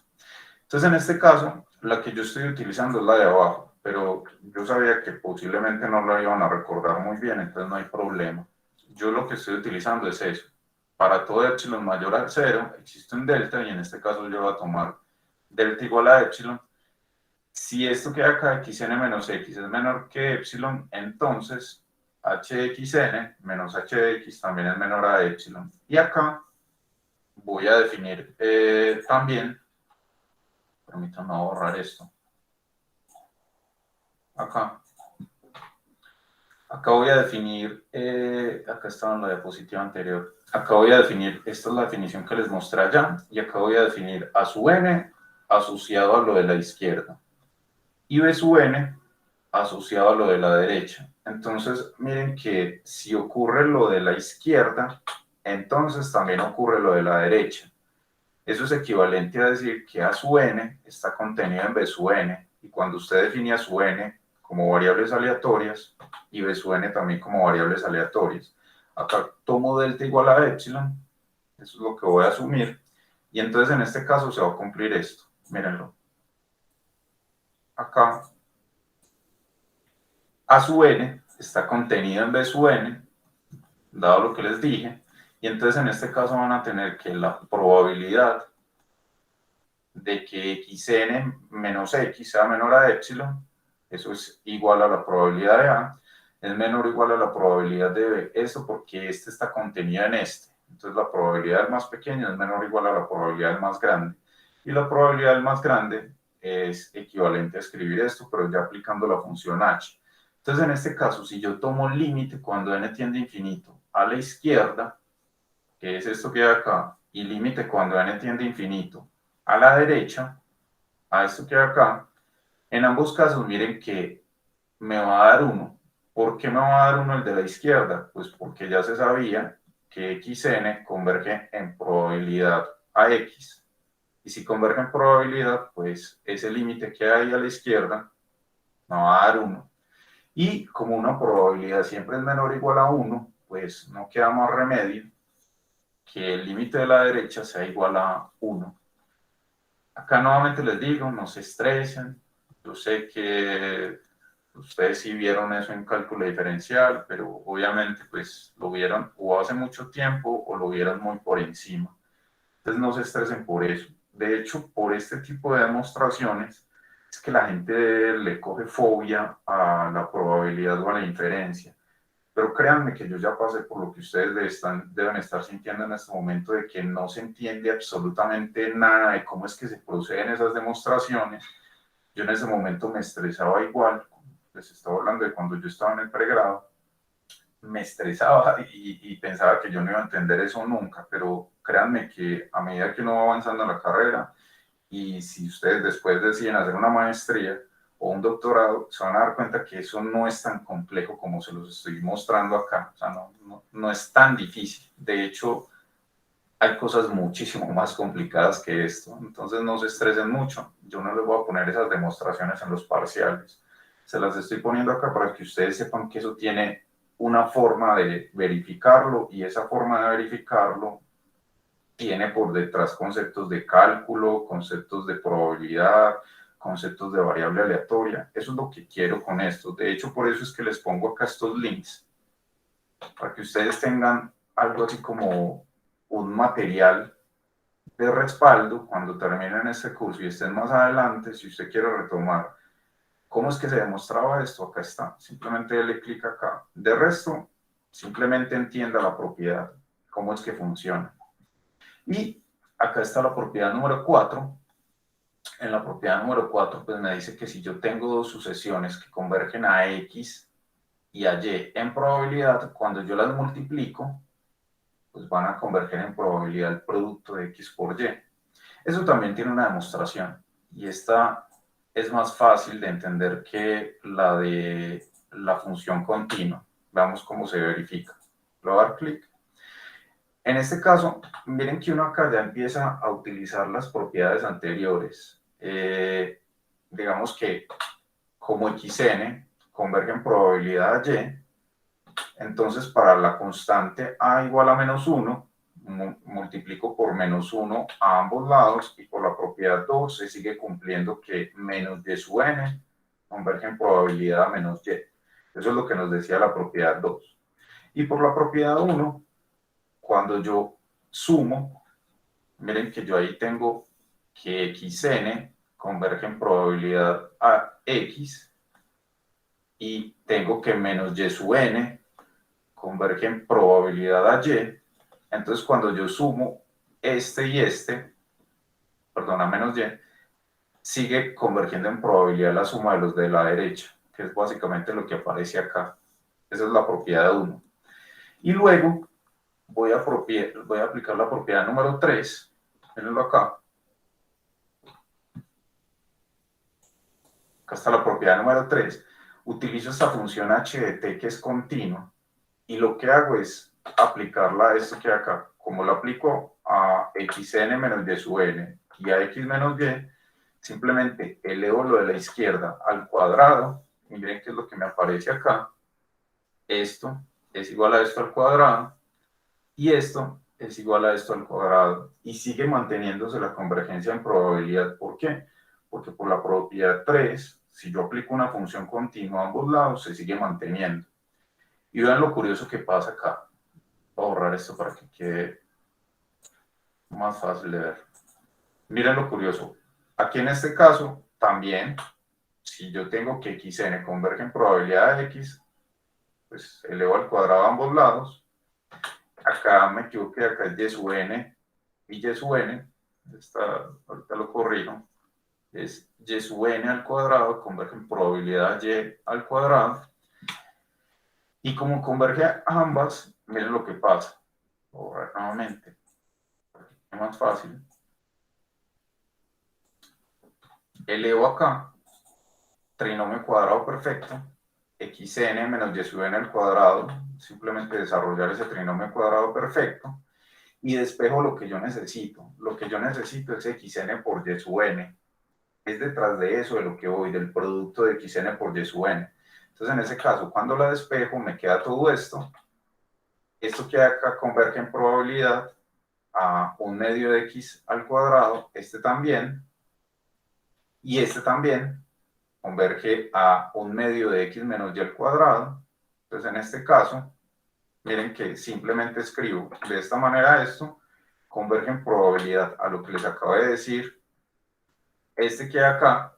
Entonces, en este caso, la que yo estoy utilizando es la de abajo, pero yo sabía que posiblemente no la iban a recordar muy bien, entonces no hay problema. Yo lo que estoy utilizando es eso. Para todo epsilon mayor a 0 existe un delta, y en este caso yo voy a tomar delta igual a epsilon. Si esto que acá, xn menos x, es menor que epsilon, entonces h de xn menos h de x también es menor a epsilon. Y acá voy a definir también, permítanme borrar esto, acá voy a definir, acá estaba en la diapositiva anterior, acá voy a definir, esta es la definición que les mostré allá, y acá voy a definir a sub n asociado a lo de la izquierda, y b sub n asociado a lo de la derecha. Entonces, miren que si ocurre lo de la izquierda, entonces también ocurre lo de la derecha. Eso es equivalente a decir que a sub n está contenido en b sub n, y cuando usted define a sub n como variables aleatorias y b sub n también como variables aleatorias, acá tomo delta igual a epsilon, eso es lo que voy a asumir, y entonces en este caso se va a cumplir esto, mírenlo. Acá a sub n está contenido en b sub n, dado lo que les dije, y entonces en este caso van a tener que la probabilidad de que xn menos x sea menor a epsilon, eso es igual a la probabilidad de A, es menor o igual a la probabilidad de B, eso porque este está contenido en este, entonces la probabilidad del más pequeño es menor o igual a la probabilidad del más grande, y la probabilidad del más grande es equivalente a escribir esto, pero ya aplicando la función h. Entonces en este caso, si yo tomo límite cuando n tiende a infinito a la izquierda, que es esto que hay acá, y límite cuando n tiende a infinito a la derecha, a esto que hay acá, en ambos casos miren que me va a dar 1. ¿Por qué me va a dar 1 el de la izquierda? Pues porque ya se sabía que xn converge en probabilidad a x. Y si converge en probabilidad, pues ese límite que hay a la izquierda me va a dar 1. Y como una probabilidad siempre es menor o igual a 1, pues no queda más remedio que el límite de la derecha sea igual a 1. Acá nuevamente les digo, no se estresen. Yo sé que ustedes sí vieron eso en cálculo diferencial, pero obviamente pues lo vieron o hace mucho tiempo o lo vieron muy por encima. Entonces no se estresen por eso. De hecho, por este tipo de demostraciones es que la gente le coge fobia a la probabilidad o a la inferencia. Pero créanme que yo ya pasé por lo que ustedes deben estar sintiendo en este momento, de que no se entiende absolutamente nada de cómo es que se proceden esas demostraciones. Yo en ese momento me estresaba igual, les estaba hablando de cuando yo estaba en el pregrado, me estresaba y pensaba que yo no iba a entender eso nunca, pero créanme que a medida que uno va avanzando en la carrera, y si ustedes después deciden hacer una maestría o un doctorado, se van a dar cuenta que eso no es tan complejo como se los estoy mostrando acá. O sea, no es tan difícil. De hecho, hay cosas muchísimo más complicadas que esto, entonces no se estresen mucho. Yo no les voy a poner esas demostraciones en los parciales. Se las estoy poniendo acá para que ustedes sepan que eso tiene una forma de verificarlo y esa forma de verificarlo tiene por detrás conceptos de cálculo, conceptos de probabilidad, conceptos de variable aleatoria. Eso es lo que quiero con esto. De hecho, por eso es que les pongo acá estos links, para que ustedes tengan algo así como un material de respaldo cuando terminen este curso y estén más adelante, si usted quiere retomar cómo es que se demostraba esto, acá está. Simplemente dele clic acá. De resto, simplemente entienda la propiedad, cómo es que funciona. Y acá está la propiedad número 4. En la propiedad número 4, pues me dice que si yo tengo dos sucesiones que convergen a X y a Y en probabilidad, cuando yo las multiplico, pues van a converger en probabilidad el producto de X por Y. Eso también tiene una demostración y esta es más fácil de entender que la de la función continua. Veamos cómo se verifica. Le voy a dar clic. En este caso, miren que uno acá ya empieza a utilizar las propiedades anteriores. Digamos que como xn converge en probabilidad a y, entonces para la constante a igual a menos 1, multiplico por menos 1 a ambos lados y por la propiedad 2 se sigue cumpliendo que menos y sub n converge en probabilidad a menos y. Eso es lo que nos decía la propiedad 2. Y por la propiedad 1, cuando yo sumo, miren que yo ahí tengo que xn converge en probabilidad a x y tengo que menos y sub n converge en probabilidad a y. Entonces cuando yo sumo este y este, perdón, a menos y, sigue convergiendo en probabilidad la suma de los de la derecha, que es básicamente lo que aparece acá. Esa es la propiedad 1. Y luego voy a aplicar la propiedad número 3. Mírenlo acá. Acá está la propiedad número 3. Utilizo esta función h de t que es continua y lo que hago es aplicarla a esto que hay acá. Como lo aplico a xn menos y sub n y a x menos y, simplemente elevo lo de la izquierda al cuadrado y miren qué es lo que me aparece acá. Esto es igual a esto al cuadrado y esto es igual a esto al cuadrado y sigue manteniéndose la convergencia en probabilidad. ¿Por qué? Porque por la propiedad 3, si yo aplico una función continua a ambos lados, se sigue manteniendo. Y vean lo curioso que pasa acá. Voy a borrar esto para que quede más fácil de ver. Miren lo curioso. Aquí en este caso, también, si yo tengo que xn converge en probabilidad de x, pues elevo al cuadrado a ambos lados. Acá me equivoqué, acá es y sub n y y sub n. Ahorita lo corrijo. Es y sub n al cuadrado converge en probabilidad y al cuadrado. Y como converge a ambas, miren lo que pasa. Voy a borrar nuevamente. Es más fácil. Elevo acá, trinomio cuadrado perfecto, xn menos y sub n al cuadrado, simplemente desarrollar ese trinomio cuadrado perfecto, y despejo lo que yo necesito. Lo que yo necesito es xn por y sub n. Es detrás de eso de lo que voy, del producto de xn por y sub n. Entonces, en ese caso, cuando la despejo, me queda todo esto. Esto que acá converge en probabilidad a 1/2 de x al cuadrado, este también, y este también converge a 1/2 de x menos y al cuadrado. Entonces, en este caso, miren que simplemente escribo de esta manera esto, converge en probabilidad a lo que les acabo de decir. Este que hay acá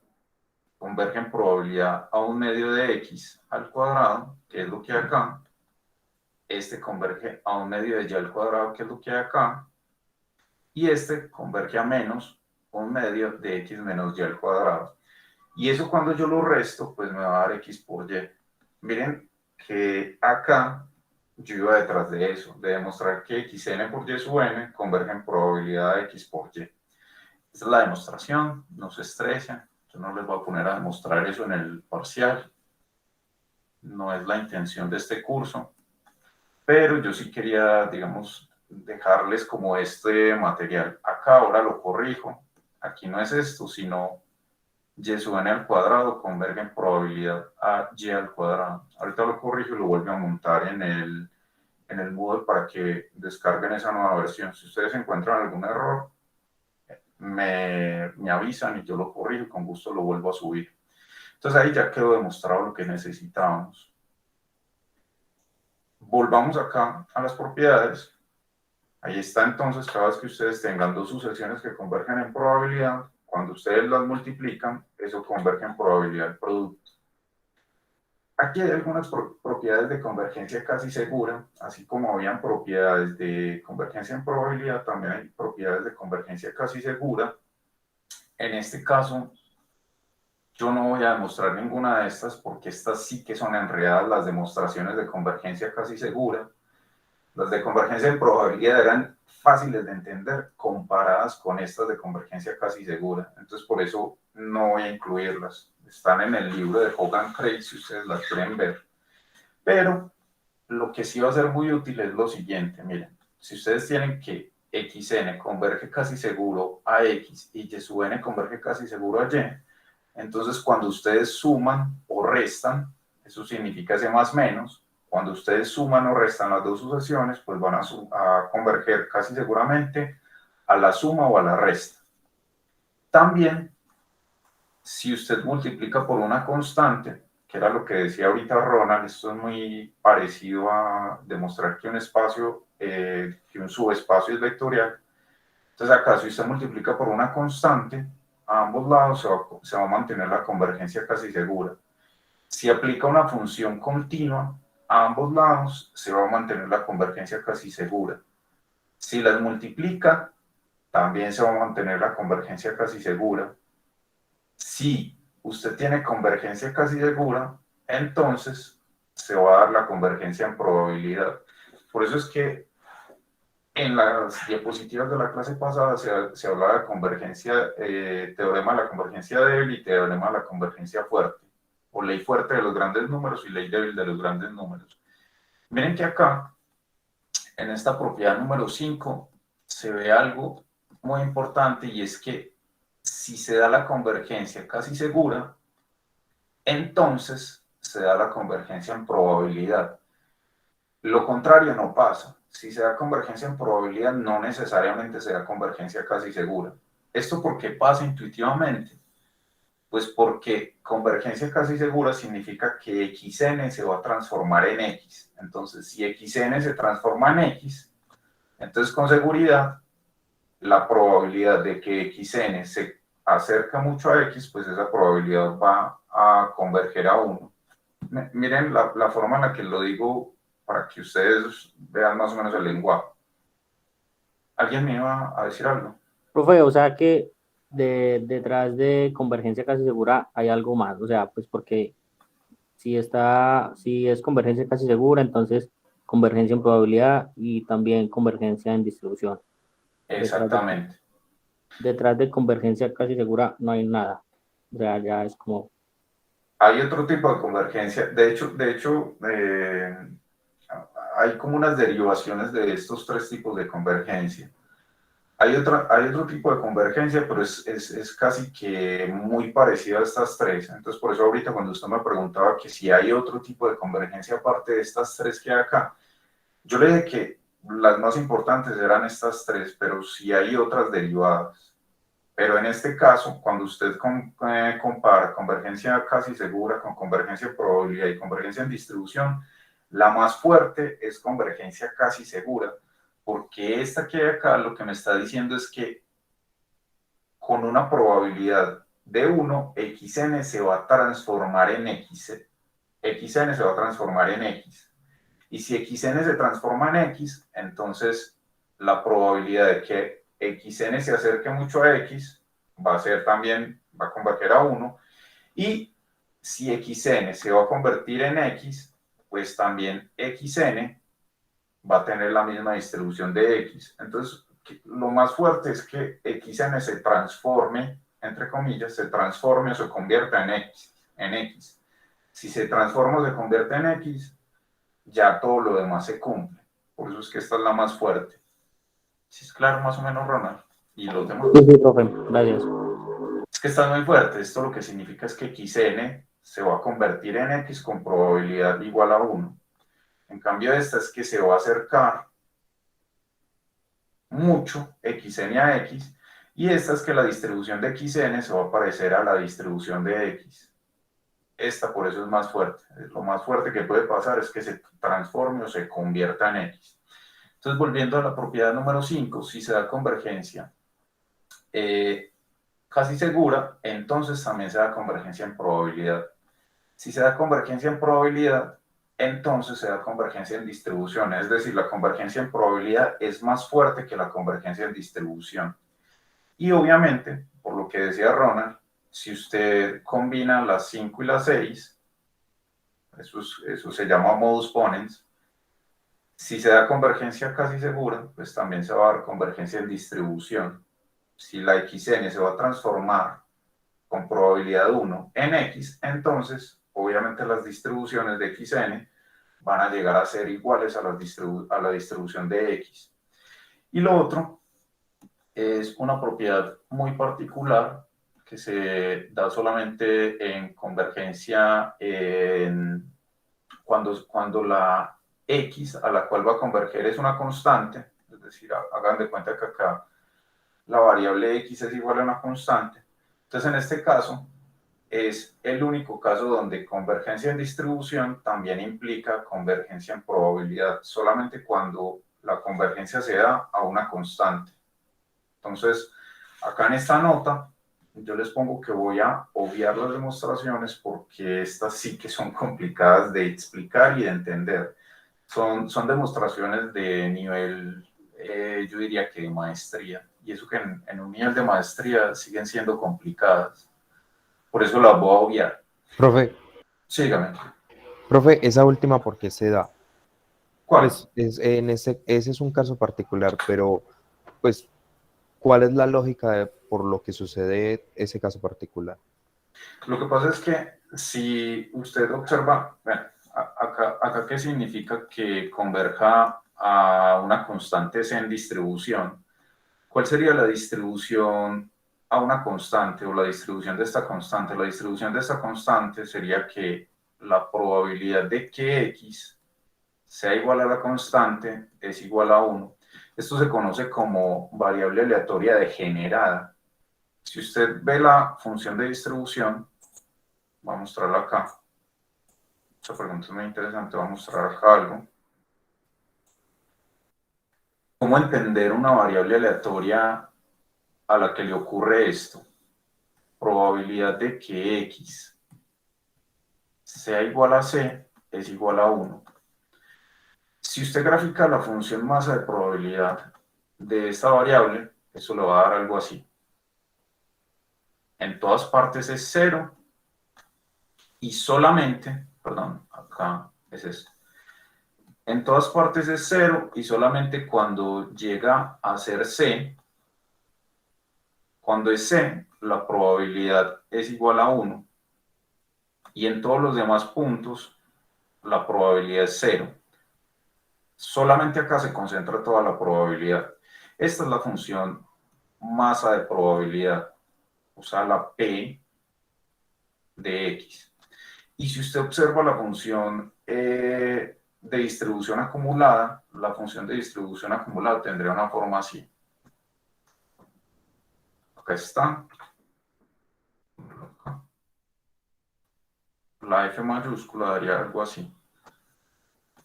converge en probabilidad a 1/2 de x al cuadrado, que es lo que hay acá. Este converge a 1/2 de y al cuadrado, que es lo que hay acá. Y este converge a menos 1/2 de x menos y al cuadrado. Y eso cuando yo lo resto, pues me va a dar x por y. Miren que acá yo iba detrás de eso, de demostrar que xn por y sub n converge en probabilidad de x por y. Esta es la demostración, no se estresen. Yo no les voy a poner a demostrar eso en el parcial. No es la intención de este curso. Pero yo sí quería, digamos, dejarles como este material. Acá ahora lo corrijo. Aquí no es esto, sino y sub n al cuadrado converge en probabilidad a y al cuadrado. Ahorita lo corrijo y lo vuelvo a montar en el Moodle para que descarguen esa nueva versión. Si ustedes encuentran algún error, me avisan y yo lo corrijo y con gusto lo vuelvo a subir. Entonces ahí ya quedó demostrado lo que necesitábamos. Volvamos acá a las propiedades. Ahí está entonces, cada vez que ustedes tengan dos sucesiones que convergen en probabilidad, cuando ustedes las multiplican, eso converge en probabilidad del producto. Aquí hay algunas propiedades de convergencia casi segura, así como habían propiedades de convergencia en probabilidad, también hay propiedades de convergencia casi segura. En este caso, yo no voy a demostrar ninguna de estas porque estas sí que son enredadas las demostraciones de convergencia casi segura. Las de convergencia en probabilidad eran fáciles de entender comparadas con estas de convergencia casi segura. Entonces, por eso no voy a incluirlas. Están en el libro de Hogan Craig si ustedes las quieren ver. Pero lo que sí va a ser muy útil es lo siguiente. Miren, si ustedes tienen que xn converge casi seguro a x y y sub n converge casi seguro a y, entonces cuando ustedes suman o restan, eso significa ese más menos, cuando ustedes suman o restan las dos sucesiones, pues van a converger casi seguramente a la suma o a la resta. También, si usted multiplica por una constante, que era lo que decía ahorita Ronald, esto es muy parecido a demostrar que un espacio, que un subespacio es vectorial. Entonces acá, si usted multiplica por una constante, a ambos lados se va a mantener la convergencia casi segura. Si aplica una función continua, a ambos lados se va a mantener la convergencia casi segura. Si las multiplica, también se va a mantener la convergencia casi segura. Si usted tiene convergencia casi segura, entonces se va a dar la convergencia en probabilidad. Por eso es que en las diapositivas de la clase pasada se hablaba de convergencia, teorema de la convergencia débil y teorema de la convergencia fuerte, o ley fuerte de los grandes números y ley débil de los grandes números. Miren que acá, en esta propiedad número 5, se ve algo muy importante y es que si se da la convergencia casi segura, entonces se da la convergencia en probabilidad. Lo contrario no pasa. Si se da convergencia en probabilidad, no necesariamente se da convergencia casi segura. ¿Esto por qué pasa intuitivamente? Pues porque convergencia casi segura significa que xn se va a transformar en x. Entonces, si xn se transforma en x, entonces con seguridad la probabilidad de que xn se acerca mucho a x, pues esa probabilidad va a converger a 1. Miren la forma en la que lo digo para que ustedes vean más o menos el lenguaje. ¿Alguien me iba a decir algo? Profe, o sea que detrás de convergencia casi segura hay algo más, o sea, pues porque si es convergencia casi segura, entonces convergencia en probabilidad y también convergencia en distribución. Exactamente. Detrás de convergencia casi segura no hay nada. O sea, ya es como... Hay otro tipo de convergencia. De hecho, hay como unas derivaciones de estos tres tipos de convergencia. Hay otro tipo de convergencia, pero es casi que muy parecido a estas tres. Entonces, por eso ahorita cuando usted me preguntaba que si hay otro tipo de convergencia aparte de estas tres que hay acá, yo le dije que las más importantes eran estas tres, pero sí hay otras derivadas. Pero en este caso, cuando usted compara convergencia casi segura con convergencia en probabilidad y convergencia en distribución, la más fuerte es convergencia casi segura, porque esta que hay acá lo que me está diciendo es que con una probabilidad de 1, xn se va a transformar en x. Xn se va a transformar en x. Y si xn se transforma en x, entonces la probabilidad de que xn se acerque mucho a x va a ser también, va a converger a 1. Y si xn se va a convertir en x, pues también xn va a tener la misma distribución de x. Entonces, lo más fuerte es que xn se transforme, entre comillas, se transforme o se convierta en x. Si se transforma o se convierte en x, ya todo lo demás se cumple. Por eso es que esta es la más fuerte. ¿Sí es claro más o menos, Ronald? Y los demás. Sí, sí, profe, gracias. Es que está muy fuerte. Esto lo que significa es que xn se va a convertir en x con probabilidad igual a 1. En cambio, esta es que se va a acercar mucho xn a x, y esta es que la distribución de xn se va a parecer a la distribución de x. Esta por eso es más fuerte. Lo más fuerte que puede pasar es que se transforme o se convierta en x. Entonces, volviendo a la propiedad número 5, si se da convergencia casi segura, entonces también se da convergencia en probabilidad. Si se da convergencia en probabilidad, entonces se da convergencia en distribución. Es decir, la convergencia en probabilidad es más fuerte que la convergencia en distribución. Y obviamente, por lo que decía Ronald, si usted combina las 5 y las 6, eso se llama modus ponens. Si se da convergencia casi segura, pues también se va a dar convergencia en distribución. Si la xn se va a transformar con probabilidad 1 en x, entonces obviamente las distribuciones de xn van a llegar a ser iguales a la distribución de x. Y lo otro es una propiedad muy particular que se da solamente en convergencia cuando la x a la cual va a converger es una constante, es decir, hagan de cuenta que acá la variable x es igual a una constante. Entonces, en este caso, es el único caso donde convergencia en distribución también implica convergencia en probabilidad, solamente cuando la convergencia se da a una constante. Entonces, acá en esta nota, yo les pongo que voy a obviar las demostraciones porque estas sí que son complicadas de explicar y de entender. Son demostraciones de nivel, yo diría que de maestría, y eso que en un nivel de maestría siguen siendo complicadas. Por eso las voy a obviar. Profe, Sígame. profe, esa última, ¿por qué se da? ¿Cuál? Pues ese es un caso particular, pero pues, ¿cuál es la lógica por lo que sucede ese caso particular? Lo que pasa es que si usted observa, bueno, acá ¿qué significa que converja a una constante C en distribución? ¿Cuál sería la distribución a una constante o la distribución de esta constante? La distribución de esta constante sería que la probabilidad de que x sea igual a la constante es igual a 1. Esto se conoce como variable aleatoria degenerada. Si usted ve la función de distribución, voy a mostrarla acá. Esta pregunta es muy interesante, voy a mostrar acá algo. ¿Cómo entender una variable aleatoria a la que le ocurre esto? Probabilidad de que x sea igual a c es igual a 1. Si usted grafica la función masa de probabilidad de esta variable, eso le va a dar algo así. En todas partes es 0 y solamente, perdón, acá es esto. En todas partes es 0 y solamente cuando llega a ser c, cuando es c, la probabilidad es igual a 1. Y en todos los demás puntos, la probabilidad es 0. Solamente acá se concentra toda la probabilidad. Esta es la función masa de probabilidad, o sea, la P de X. Y si usted observa la función de distribución acumulada, la función de distribución acumulada tendría una forma así. Acá está. La F mayúscula daría algo así.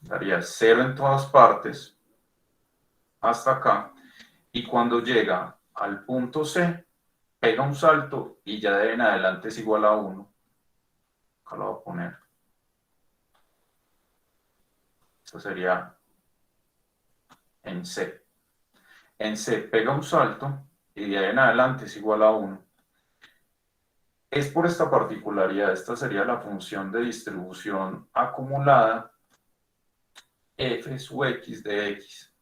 Daría 0 en todas partes hasta acá. Y cuando llega al punto C, pega un salto y ya de ahí en adelante es igual a 1. Acá lo voy a poner. Eso sería en C. En C pega un salto y de ahí en adelante es igual a 1. Es por esta particularidad, esta sería la función de distribución acumulada f sub x de x.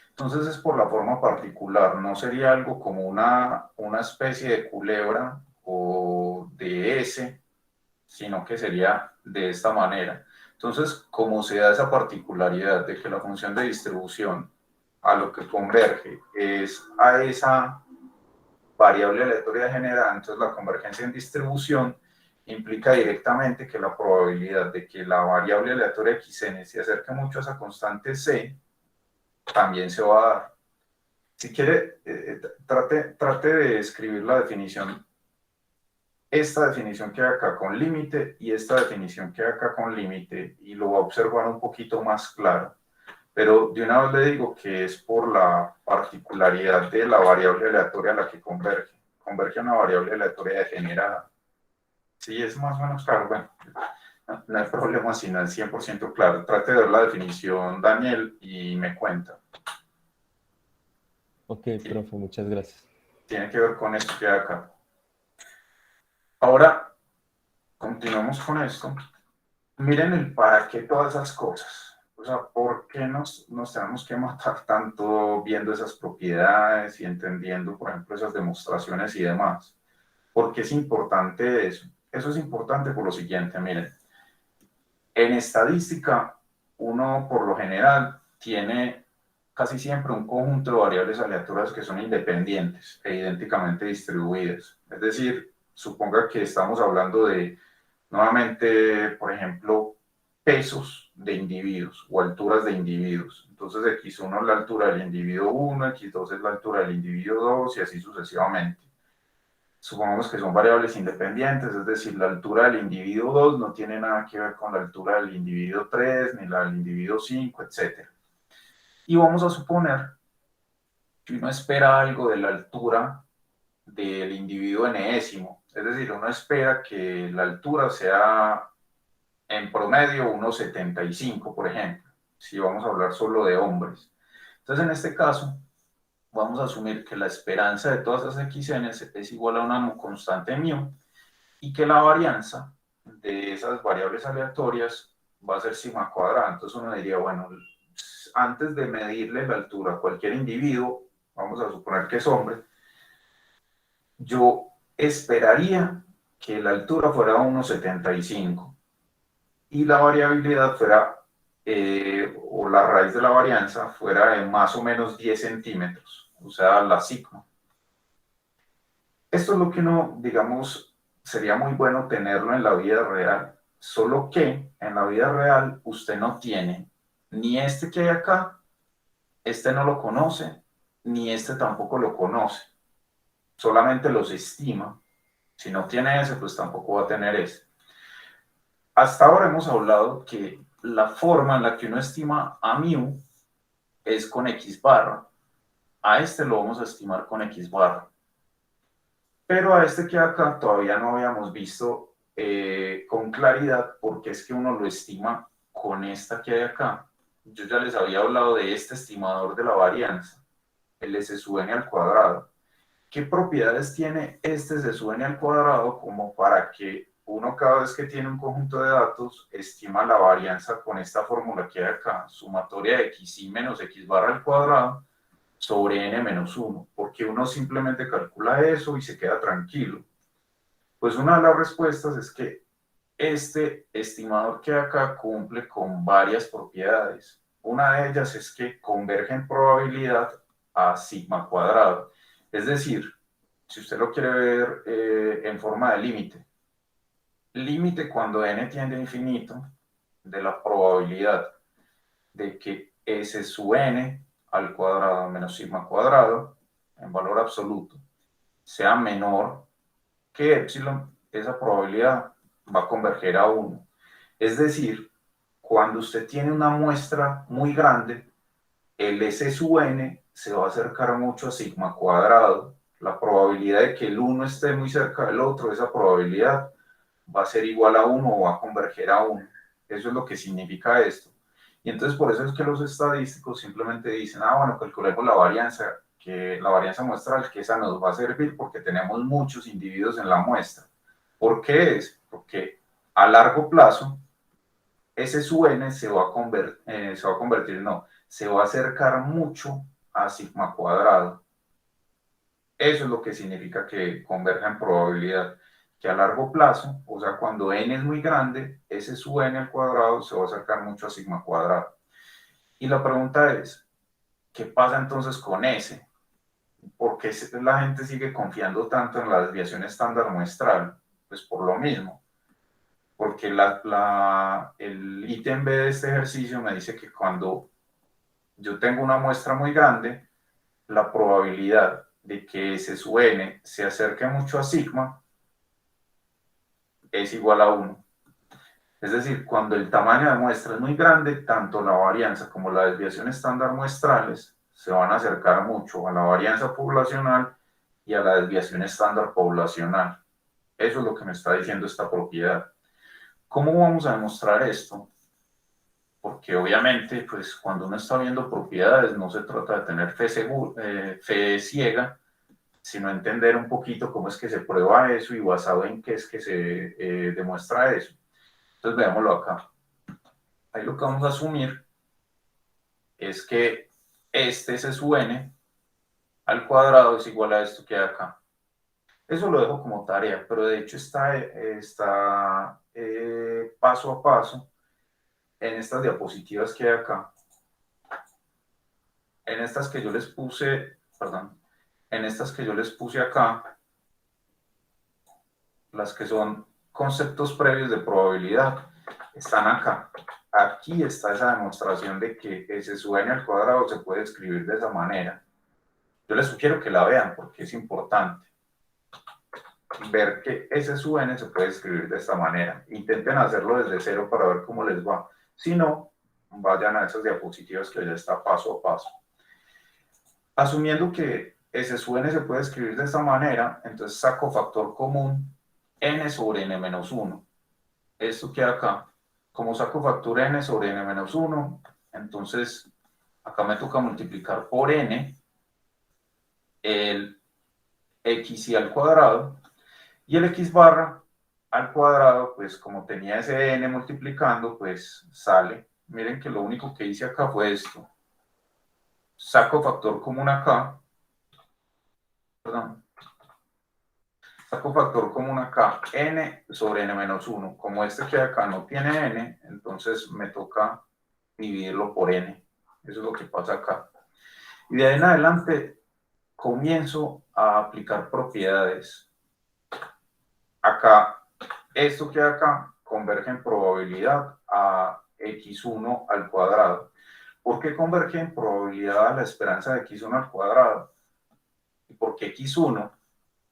Entonces es por la forma particular, no sería algo como una especie de culebra o de S, sino que sería de esta manera. Entonces, como se da esa particularidad de que la función de distribución a lo que converge es a esa variable aleatoria generada, entonces la convergencia en distribución implica directamente que la probabilidad de que la variable aleatoria xn se acerque mucho a esa constante c también se va a dar. Si quiere, trate de escribir la definición, esta definición que hay acá con límite y esta definición que hay acá con límite, y lo va a observar un poquito más claro. Pero de una vez le digo que es por la particularidad de la variable aleatoria a la que converge. Converge a una variable aleatoria degenerada. Sí, es más o menos claro. Bueno, no hay problema si no es 100% claro. Trate de ver la definición, Daniel, y me cuenta. Ok, Sí, profe, muchas gracias. tiene que ver con esto que hay acá. Ahora, continuamos con esto. Miren el para qué todas esas cosas. O sea, ¿por qué nos tenemos que matar tanto viendo esas propiedades y entendiendo, por ejemplo, esas demostraciones y demás? ¿Por qué es importante eso? Eso es importante por lo siguiente, miren. En estadística, uno por lo general tiene casi siempre un conjunto de variables aleatorias que son independientes e idénticamente distribuidas. Es decir, suponga que estamos hablando de, nuevamente, por ejemplo, pesos de individuos o alturas de individuos. Entonces, x1 es la altura del individuo 1, x2 es la altura del individuo 2 y así sucesivamente. Supongamos que son variables independientes, es decir, la altura del individuo 2 no tiene nada que ver con la altura del individuo 3, ni la del individuo 5, etc. Y vamos a suponer que uno espera algo de la altura del individuo enésimo, es decir, uno espera que la altura sea en promedio 1,75, por ejemplo, si vamos a hablar solo de hombres. Entonces, en este caso, vamos a asumir que la esperanza de todas esas xn es igual a una constante μ y que la varianza de esas variables aleatorias va a ser sigma cuadrada. Entonces uno diría, bueno, antes de medirle la altura a cualquier individuo, vamos a suponer que es hombre, yo esperaría que la altura fuera 1,75 y la variabilidad fuera, o la raíz de la varianza fuera de más o menos 10 centímetros, o sea, la sigma. Esto es lo que uno, digamos, sería muy bueno tenerlo en la vida real, solo que en la vida real usted no tiene ni este que hay acá, este no lo conoce, ni este tampoco lo conoce, solamente los estima. Si no tiene ese, pues tampoco va a tener ese. Hasta ahora hemos hablado que la forma en la que uno estima a μ es con x barra. A este lo vamos a estimar con x barra. Pero a este que acá todavía no habíamos visto con claridad porque es que uno lo estima con esta que hay acá. Yo ya les había hablado de este estimador de la varianza, el S sub n al cuadrado. ¿Qué propiedades tiene este S sub n al cuadrado como para que uno cada vez que tiene un conjunto de datos estima la varianza con esta fórmula que hay acá, sumatoria de xi menos x barra al cuadrado sobre n menos 1, porque uno simplemente calcula eso y se queda tranquilo? Pues una de las respuestas es que este estimador que acá cumple con varias propiedades. Una de ellas es que converge en probabilidad a sigma cuadrado. Es decir, si usted lo quiere ver en forma de límite, límite cuando n tiende a infinito de la probabilidad de que S sub n al cuadrado menos sigma cuadrado en valor absoluto sea menor que epsilon, esa probabilidad va a converger a 1. Es decir, cuando usted tiene una muestra muy grande, el S sub n se va a acercar mucho a sigma cuadrado. La probabilidad de que el 1 esté muy cerca del otro, esa probabilidad va a ser igual a 1 o va a converger a 1. Eso es lo que significa esto. Y entonces por eso es que los estadísticos simplemente dicen, bueno, calculemos la varianza, que la varianza muestral, que esa nos va a servir porque tenemos muchos individuos en la muestra. ¿Por qué es? Porque a largo plazo, ese sub n se va a convertir, no, se va a acercar mucho a sigma cuadrado. Eso es lo que significa que converja en probabilidad, que a largo plazo, o sea, cuando n es muy grande, ese sub n al cuadrado se va a acercar mucho a sigma cuadrado. Y la pregunta es, ¿qué pasa entonces con S? ¿Por qué la gente sigue confiando tanto en la desviación estándar muestral? Pues por lo mismo, porque el ítem B de este ejercicio me dice que cuando yo tengo una muestra muy grande, la probabilidad de que S sub n se acerque mucho a sigma es igual a 1. Es decir, cuando el tamaño de muestra es muy grande, tanto la varianza como la desviación estándar muestrales se van a acercar mucho a la varianza poblacional y a la desviación estándar poblacional. Eso es lo que me está diciendo esta propiedad. ¿Cómo vamos a demostrar esto? Porque obviamente, pues cuando uno está viendo propiedades, no se trata de tener fe ciega, sino entender un poquito cómo es que se prueba eso y basado en qué es que se demuestra eso. Entonces, veámoslo acá. Ahí lo que vamos a asumir es que este S sub n al cuadrado es igual a esto que hay acá. Eso lo dejo como tarea, pero de hecho está paso a paso en estas diapositivas que hay acá. En estas que yo les puse, perdón, en estas que yo les puse acá, las que son conceptos previos de probabilidad, están acá. Aquí está esa demostración de que S sub n al cuadrado se puede escribir de esa manera. Yo les sugiero que la vean porque es importante ver que S sub n se puede escribir de esta manera. Intenten hacerlo desde cero para ver cómo les va. Si no, vayan a esas diapositivas que ya está paso a paso. Asumiendo que S sub n se puede escribir de esta manera, entonces saco factor común n sobre n menos 1. Esto queda acá. Como saco factor n sobre n menos 1, entonces acá me toca multiplicar por n el xy al cuadrado, y el x barra al cuadrado, pues como tenía ese n multiplicando, pues sale. Miren que lo único que hice acá fue esto. Saco factor común acá, perdón, saco factor común acá, n sobre n menos 1. Como este que acá no tiene n, entonces me toca dividirlo por n. Eso es lo que pasa acá. Y de ahí en adelante comienzo a aplicar propiedades. Acá, esto que acá converge en probabilidad a x1 al cuadrado. ¿Por qué converge en probabilidad a la esperanza de x1 al cuadrado? ¿Y por qué x1?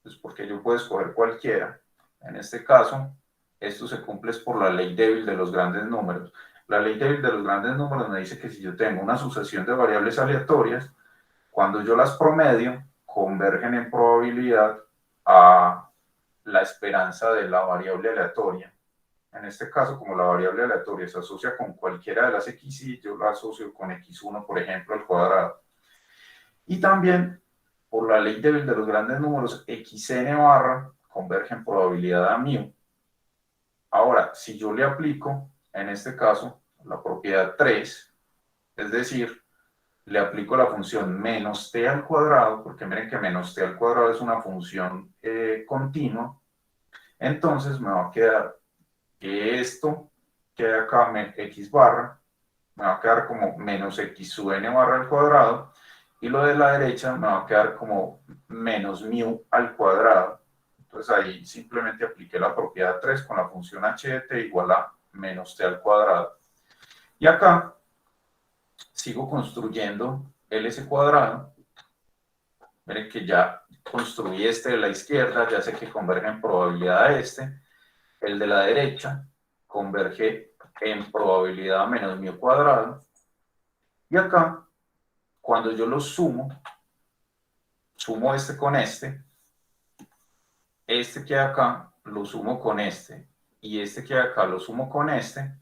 Pues porque yo puedo escoger cualquiera. En este caso, esto se cumple por la ley débil de los grandes números. La ley débil de los grandes números me dice que si yo tengo una sucesión de variables aleatorias, cuando yo las promedio, convergen en probabilidad a la esperanza de la variable aleatoria. En este caso, como la variable aleatoria se asocia con cualquiera de las xy, yo la asocio con x1, por ejemplo, al cuadrado. Y también, por la ley débil de los grandes números, xn barra converge en probabilidad a μ. Ahora, si yo le aplico, en este caso, la propiedad 3, es decir, le aplico la función menos t al cuadrado, porque miren que menos t al cuadrado es una función continua, entonces me va a quedar que esto que hay acá, x barra, me va a quedar como menos x sub n barra al cuadrado, y lo de la derecha me va a quedar como menos μ al cuadrado. Entonces ahí simplemente apliqué la propiedad 3 con la función h de t igual a menos t al cuadrado. Y acá sigo construyendo el s cuadrado. Miren que ya construí este de la izquierda, ya sé que converge en probabilidad a este. El de la derecha converge en probabilidad menos μ cuadrado. Y acá, cuando yo los sumo este con este que hay acá lo sumo con este, y este que hay acá lo sumo con este,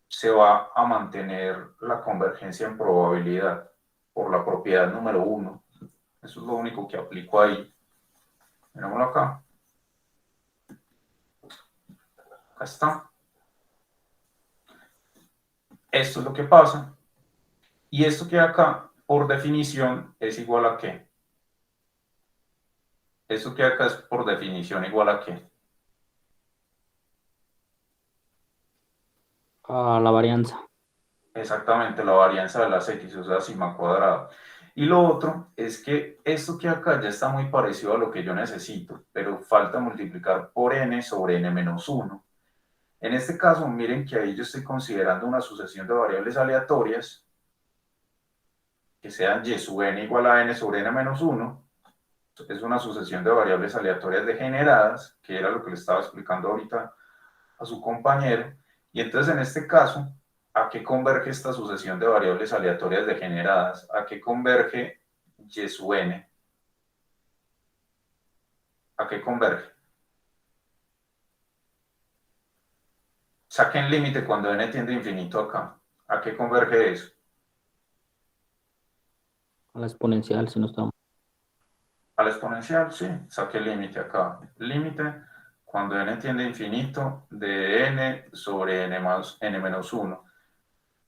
se va a mantener la convergencia en probabilidad por la propiedad número 1. Eso es lo único que aplico ahí. Mirémoslo acá. Acá está. Esto es lo que pasa. Y esto que hay acá, por definición, es igual a ¿qué? Esto que hay acá es por definición igual a ¿qué? A la varianza. Exactamente, la varianza de las X, o sea, sigma cuadrado. Y lo otro es que esto que acá ya está muy parecido a lo que yo necesito, pero falta multiplicar por n sobre n menos 1. En este caso, miren que ahí yo estoy considerando una sucesión de variables aleatorias que sean y sub n igual a n sobre n menos 1. Es una sucesión de variables aleatorias degeneradas, que era lo que le estaba explicando ahorita a su compañero. Y entonces en este caso, ¿a qué converge esta sucesión de variables aleatorias degeneradas? ¿A qué converge y sub n? ¿A qué converge? Saquen límite cuando n tiende a infinito acá. ¿A qué converge eso? A la exponencial, si no estamos. A la exponencial, sí. Saque el límite acá. Límite cuando n tiende a infinito de n sobre n más n menos 1.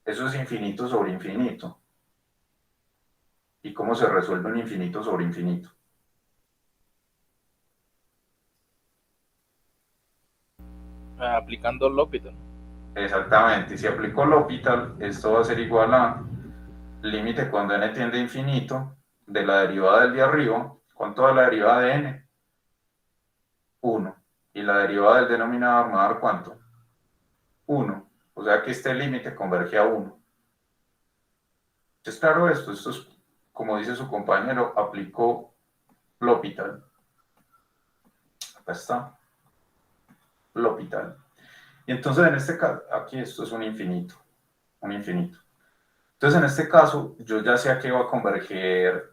Eso es infinito sobre infinito. ¿Y cómo se resuelve un infinito sobre infinito? Aplicando L'Hopital. Exactamente. Si aplico L'Hopital, esto va a ser igual a límite cuando n tiende a infinito de la derivada del de arriba. ¿Cuánto da la derivada de n? 1. Y la derivada del denominador me va a dar ¿cuánto? 1. O sea que este límite converge a 1. Es claro esto. Esto es, como dice su compañero, aplicó L'Hopital. Acá está. L'Hopital. Y entonces en este caso, aquí esto es un infinito. Un infinito. Entonces, en este caso, yo ya sé a qué va a converger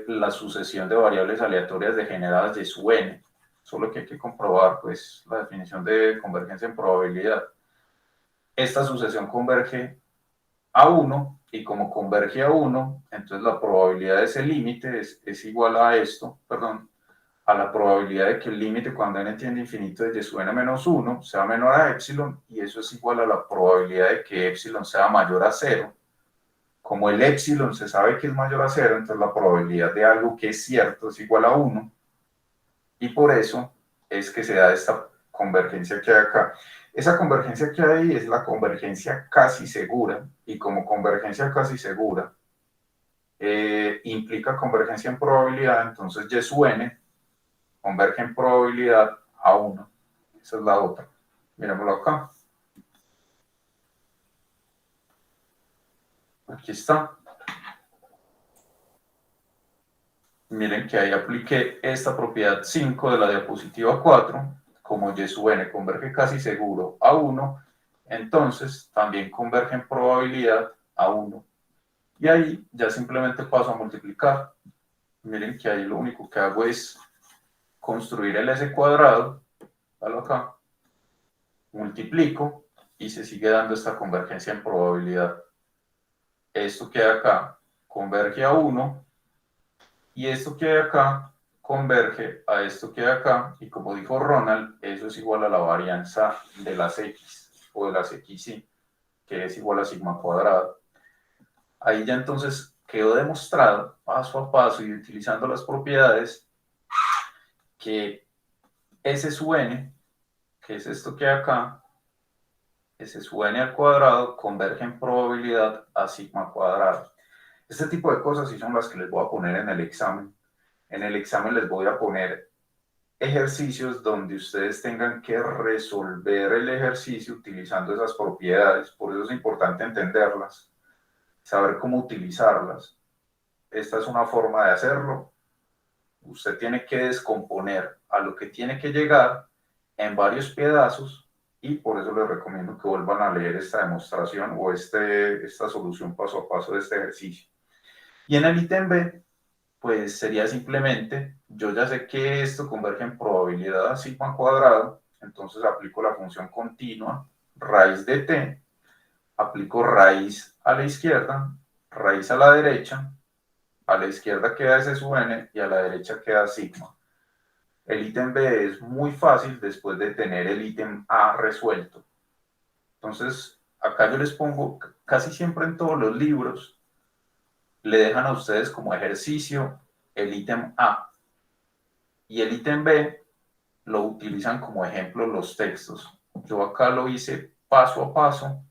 la sucesión de variables aleatorias degeneradas de sub n. Solo que hay que comprobar, pues, la definición de convergencia en probabilidad. Esta sucesión converge a 1, y como converge a 1, entonces la probabilidad de ese límite es igual a esto, perdón, a la probabilidad de que el límite cuando n tiende a infinito de y sub n menos 1 sea menor a epsilon, y eso es igual a la probabilidad de que epsilon sea mayor a 0. Como el epsilon se sabe que es mayor a 0, entonces la probabilidad de algo que es cierto es igual a 1, y por eso es que se da esta convergencia que hay acá. Esa convergencia que hay ahí es la convergencia casi segura, y como convergencia casi segura implica convergencia en probabilidad, entonces y sub n converge en probabilidad a 1. Esa es la otra. Miremoslo acá. Aquí está. Miren que ahí apliqué esta propiedad 5 de la diapositiva 4, como y sub n converge casi seguro a 1, entonces también converge en probabilidad a 1. Y ahí ya simplemente paso a multiplicar. Miren que ahí lo único que hago es construir el s cuadrado, dalo acá, multiplico y se sigue dando esta convergencia en probabilidad. Esto que hay acá converge a 1, y esto que hay acá converge a esto que hay acá, y como dijo Ronald, eso es igual a la varianza de las x, o de las xy, que es igual a sigma cuadrado. Ahí ya entonces quedó demostrado, paso a paso y utilizando las propiedades, que S sub n, que es esto que hay acá, S sub n al cuadrado, converge en probabilidad a sigma cuadrado. Este tipo de cosas sí son las que les voy a poner en el examen. En el examen les voy a poner ejercicios donde ustedes tengan que resolver el ejercicio utilizando esas propiedades. Por eso es importante entenderlas, saber cómo utilizarlas. Esta es una forma de hacerlo. Usted tiene que descomponer a lo que tiene que llegar en varios pedazos, y por eso les recomiendo que vuelvan a leer esta demostración o esta solución paso a paso de este ejercicio. Y en el ítem B, pues sería simplemente, yo ya sé que esto converge en probabilidad a sigma cuadrado, entonces aplico la función continua, raíz de t, aplico raíz a la izquierda, raíz a la izquierda queda S sub n y a la derecha queda sigma. El ítem B es muy fácil después de tener el ítem A resuelto. Entonces, acá yo les pongo, casi siempre en todos los libros, le dejan a ustedes como ejercicio el ítem A, y el ítem B lo utilizan como ejemplo los textos. Yo acá lo hice paso a paso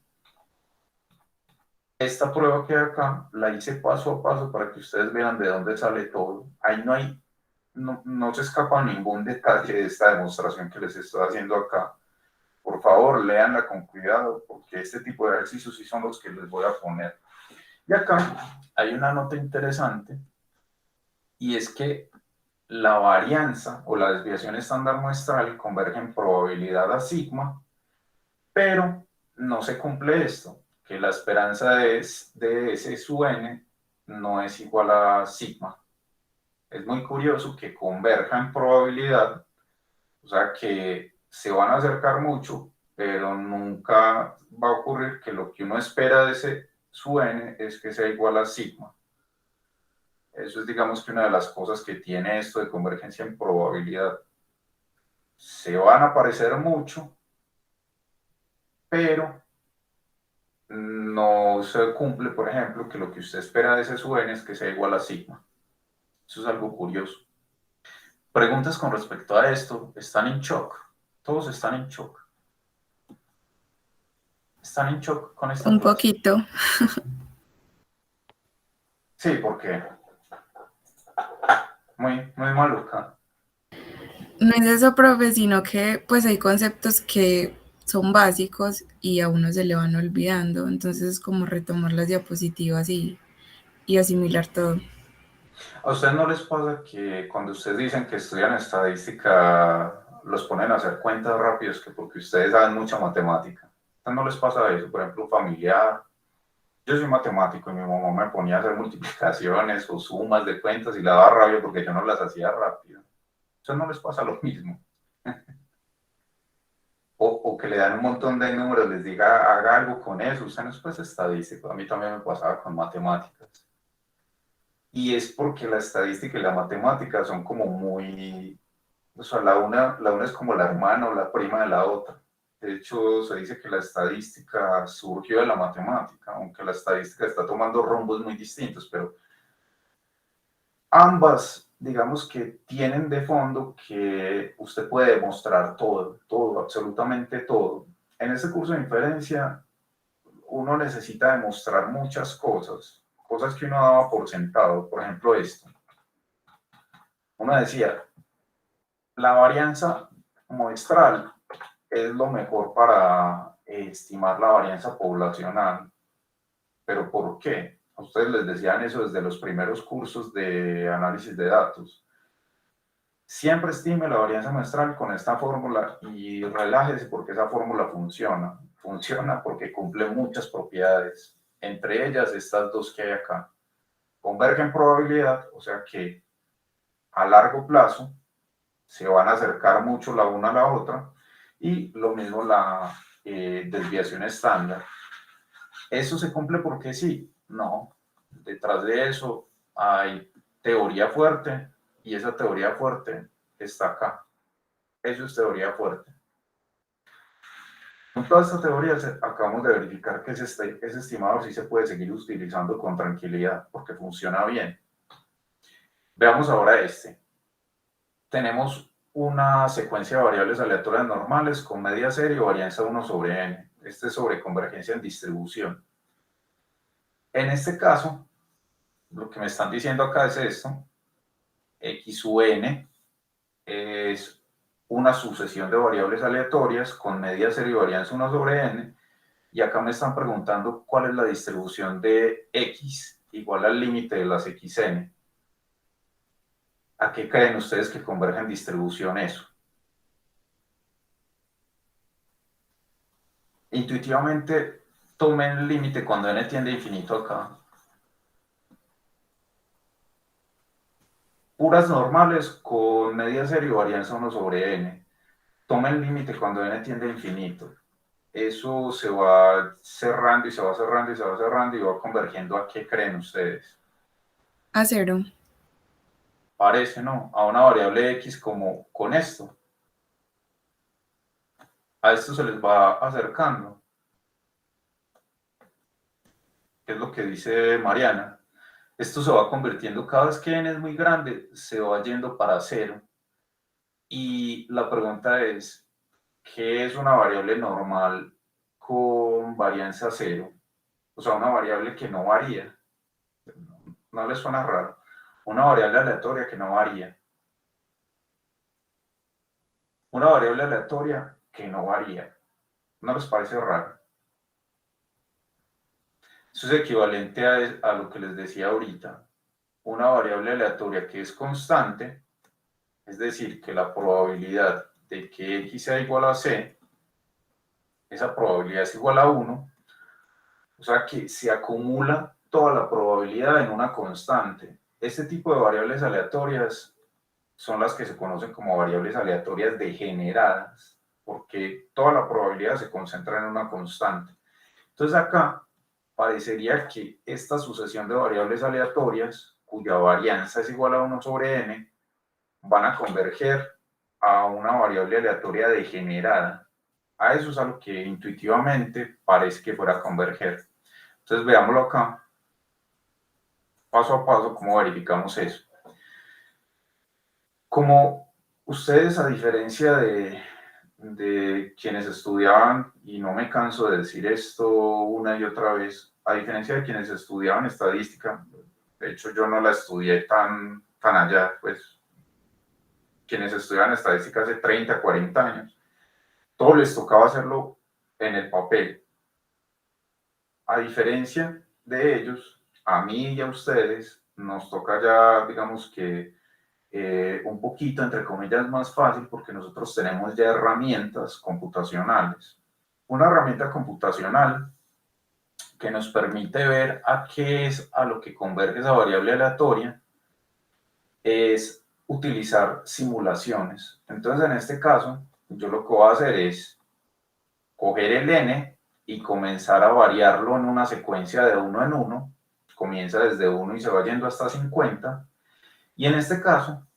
Esta prueba que hay acá la hice paso a paso para que ustedes vean de dónde sale todo. Ahí no se escapa ningún detalle de esta demostración que les estoy haciendo acá. Por favor, léanla con cuidado, porque este tipo de ejercicios sí son los que les voy a poner. Y acá hay una nota interesante, y es que la varianza o la desviación estándar muestral converge en probabilidad a sigma, pero no se cumple esto, que la esperanza de S sub n no es igual a sigma. Es muy curioso que converja en probabilidad, o sea que se van a acercar mucho, pero nunca va a ocurrir que lo que uno espera de ese sub n es que sea igual a sigma. Eso es, digamos, que una de las cosas que tiene esto de convergencia en probabilidad. Se van a parecer mucho, pero no se cumple, por ejemplo, que lo que usted espera de ese sub n es que sea igual a sigma. Eso es algo curioso. Preguntas con respecto a esto, ¿están en shock? Todos están en shock. ¿Están en shock con esta Un clase? poquito. Sí, porque muy maluca. No es eso, profe, sino que pues hay conceptos que son básicos y a uno se le van olvidando. Entonces es como retomar las diapositivas y asimilar todo. ¿A ustedes no les pasa que cuando ustedes dicen que estudian estadística, los ponen a hacer cuentas rápidos que porque ustedes saben mucha matemática? ¿A ustedes no les pasa eso? Por ejemplo, un familiar. Yo soy matemático y mi mamá me ponía a hacer multiplicaciones o sumas de cuentas y la daba rabia porque yo no las hacía rápido. ¿A ustedes no les pasa lo mismo? O que le dan un montón de números, les diga, haga algo con eso. Usted no es pues estadístico. A mí también me pasaba con matemáticas. Y es porque la estadística y la matemática son como muy, o sea, la una es como la hermana o la prima de la otra. De hecho, se dice que la estadística surgió de la matemática, aunque la estadística está tomando rumbos muy distintos, pero ambas, digamos, que tienen de fondo que usted puede demostrar todo, absolutamente todo. En este curso de inferencia, uno necesita demostrar muchas cosas, cosas que uno daba por sentado. Por ejemplo, esto. Uno decía, la varianza muestral es lo mejor para estimar la varianza poblacional. ¿Pero por qué? A ustedes les decían eso desde los primeros cursos de análisis de datos. Siempre estime la varianza muestral con esta fórmula y relájese porque esa fórmula funciona. Funciona porque cumple muchas propiedades, entre ellas estas dos que hay acá. Converge en probabilidad, o sea que a largo plazo se van a acercar mucho la una a la otra, y lo mismo la desviación estándar. ¿Eso se cumple porque sí? No. Detrás de eso hay teoría fuerte, y esa teoría fuerte está acá. Eso es teoría fuerte. Con toda esta teoría acabamos de verificar que ese estimador sí se puede seguir utilizando con tranquilidad porque funciona bien. Veamos ahora este. Tenemos una secuencia de variables aleatorias normales con media serie y varianza 1 sobre n. Este es sobre convergencia en distribución. En este caso, lo que me están diciendo acá es esto. X sub n es una sucesión de variables aleatorias con media serie y varianza 1 sobre n. Y acá me están preguntando cuál es la distribución de x igual al límite de las xn. ¿A qué creen ustedes que converge en distribución eso? Intuitivamente, tomen el límite cuando n tiende a infinito acá. Puras normales con media serie y varianza 1 sobre n. Tomen el límite cuando n tiende a infinito. Eso se va cerrando y se va cerrando y se va cerrando y va convergiendo. ¿A qué creen ustedes? A cero. Parece, ¿no? A una variable x como con esto. A esto se les va acercando. ¿Qué es lo que dice Mariana? Esto se va convirtiendo, cada vez que n es muy grande, se va yendo para cero. Y la pregunta es, ¿qué es una variable normal con varianza cero? o sea, una variable que no varía. ¿No les suena raro? Una variable aleatoria que no varía. Una variable aleatoria que no varía. ¿No les parece raro? Eso es equivalente a lo que les decía ahorita. Una variable aleatoria que es constante, es decir, que la probabilidad de que x sea igual a c, esa probabilidad es igual a 1, o sea que se acumula toda la probabilidad en una constante. Este tipo de variables aleatorias son las que se conocen como variables aleatorias degeneradas, porque toda la probabilidad se concentra en una constante. Entonces acá parecería que esta sucesión de variables aleatorias, cuya varianza es igual a 1 sobre n, van a converger a una variable aleatoria degenerada. A eso es a lo que intuitivamente parece que fuera a converger. Entonces veámoslo acá, paso a paso, cómo verificamos eso. Como ustedes, a diferencia de quienes estudiaban, y no me canso de decir esto una y otra vez, a diferencia de quienes estudiaban estadística, de hecho yo no la estudié tan allá, pues quienes estudiaban estadística hace 30, 40 años, todo les tocaba hacerlo en el papel. A diferencia de ellos, a mí y a ustedes nos toca ya, digamos que un poquito, entre comillas, más fácil porque nosotros tenemos ya herramientas computacionales. Una herramienta computacional que nos permite ver a qué es a lo que converge esa variable aleatoria es utilizar simulaciones. Entonces, en este caso, yo lo que voy a hacer es coger el n y comenzar a variarlo en una secuencia de 1 en 1. Comienza desde 1 y se va yendo hasta 50. Y en este caso,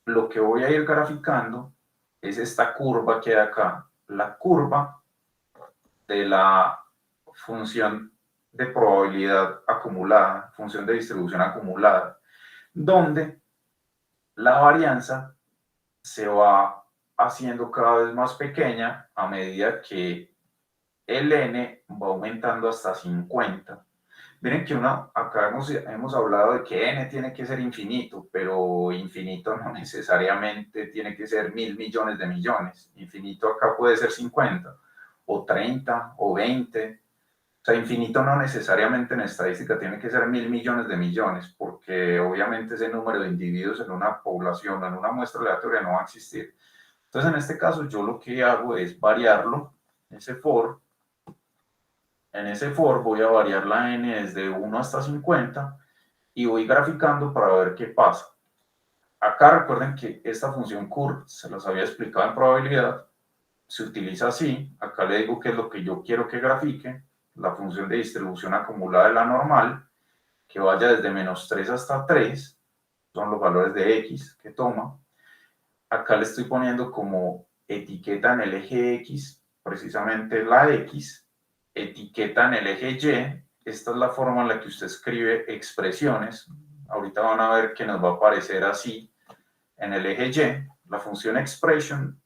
lo que voy a ir graficando es esta curva que hay acá, la curva de la función de probabilidad acumulada, función de distribución acumulada, donde la varianza se va haciendo cada vez más pequeña a medida que el n va aumentando hasta 50. Miren que acá hemos hablado de que n tiene que ser infinito, pero infinito no necesariamente tiene que ser 1.000 millones de millones. Infinito acá puede ser 50, o 30, o 20. O sea, infinito no necesariamente en estadística tiene que ser 1.000 millones de millones, porque obviamente ese número de individuos en una población o en una muestra aleatoria no va a existir. Entonces, en este caso, yo lo que hago es variarlo, ese for. En ese for voy a variar la n desde 1 hasta 50 y voy graficando para ver qué pasa. Acá recuerden que esta función curl, se las había explicado en probabilidad, se utiliza así. Acá le digo qué es lo que yo quiero que grafique, la función de distribución acumulada de la normal, que vaya desde -3 hasta 3, son los valores de x que toma. Acá le estoy poniendo como etiqueta en el eje x, precisamente la x, etiqueta en el eje y. Esta es la forma en la que usted escribe expresiones. Ahorita van a ver que nos va a aparecer así en el eje y. La función expression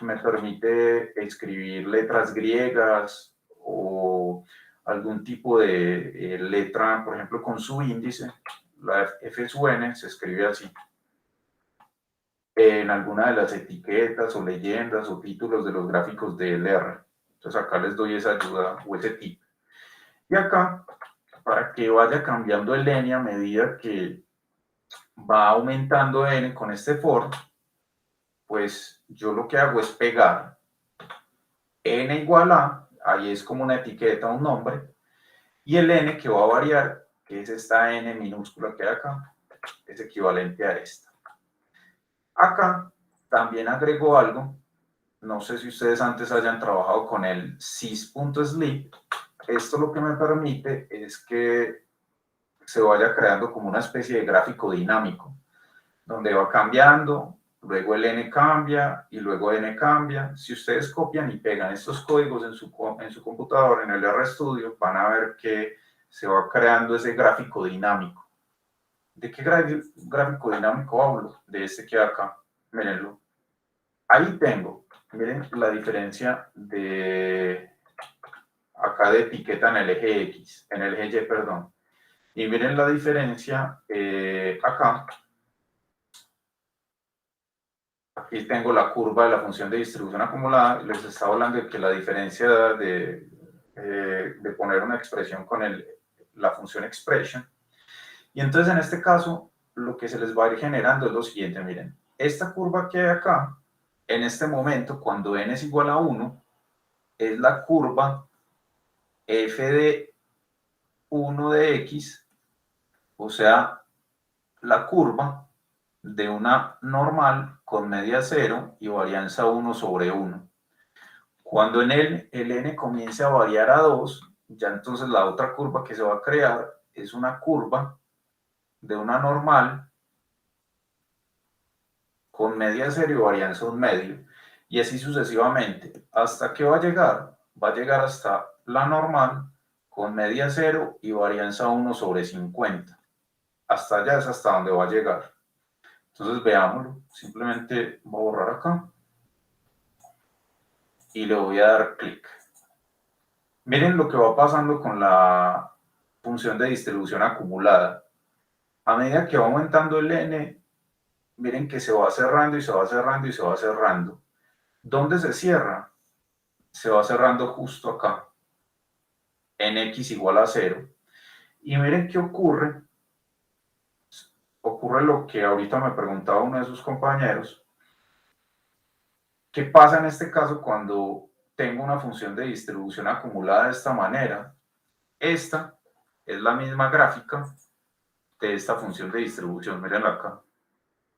me permite escribir letras griegas o algún tipo de letra, por ejemplo, con su índice. La f sub n se escribe así. En alguna de las etiquetas o leyendas o títulos de los gráficos de LR. Entonces acá les doy esa ayuda o ese tip. Y acá, para que vaya cambiando el n a medida que va aumentando n con este for, pues yo lo que hago es pegar n igual a, ahí es como una etiqueta, un nombre, y el n que va a variar, que es esta n minúscula que hay acá, es equivalente a esta. Acá también agrego algo, no sé si ustedes antes hayan trabajado con el sys.sleep. Esto lo que me permite es que se vaya creando como una especie de gráfico dinámico, donde va cambiando, luego el n cambia y luego n cambia. Si ustedes copian y pegan estos códigos en su computador, en el RStudio, van a ver que se va creando ese gráfico dinámico. ¿De qué gráfico dinámico hablo? De este que hay acá, mírenlo. Ahí tengo, miren la diferencia de, acá acá de etiqueta en el eje X, en el eje Y, perdón. Y miren la diferencia acá. Aquí tengo la curva de la función de distribución acumulada. Les estaba hablando de que la diferencia de poner una expresión con la función expression. Y entonces en este caso, lo que se les va a ir generando es lo siguiente. Miren, esta curva que hay acá, en este momento, cuando n es igual a 1, es la curva f de 1 de x, o sea, la curva de una normal con media 0 y varianza 1 sobre 1. Cuando en el n comience a variar a 2, ya entonces la otra curva que se va a crear es una curva de una normal con media 0 y varianza 1 medio, y así sucesivamente. ¿Hasta qué va a llegar? Va a llegar hasta la normal con media 0 y varianza 1 sobre 50. Hasta allá es hasta donde va a llegar. Entonces veámoslo. Simplemente voy a borrar acá y le voy a dar clic. Miren lo que va pasando con la función de distribución acumulada. A medida que va aumentando el n, miren que se va cerrando y se va cerrando y se va cerrando. ¿Dónde se cierra? Se va cerrando justo acá, en x igual a 0. Y miren qué ocurre. Ocurre lo que ahorita me preguntaba uno de sus compañeros. ¿Qué pasa en este caso cuando tengo una función de distribución acumulada de esta manera? Esta es la misma gráfica de esta función de distribución. Miren acá.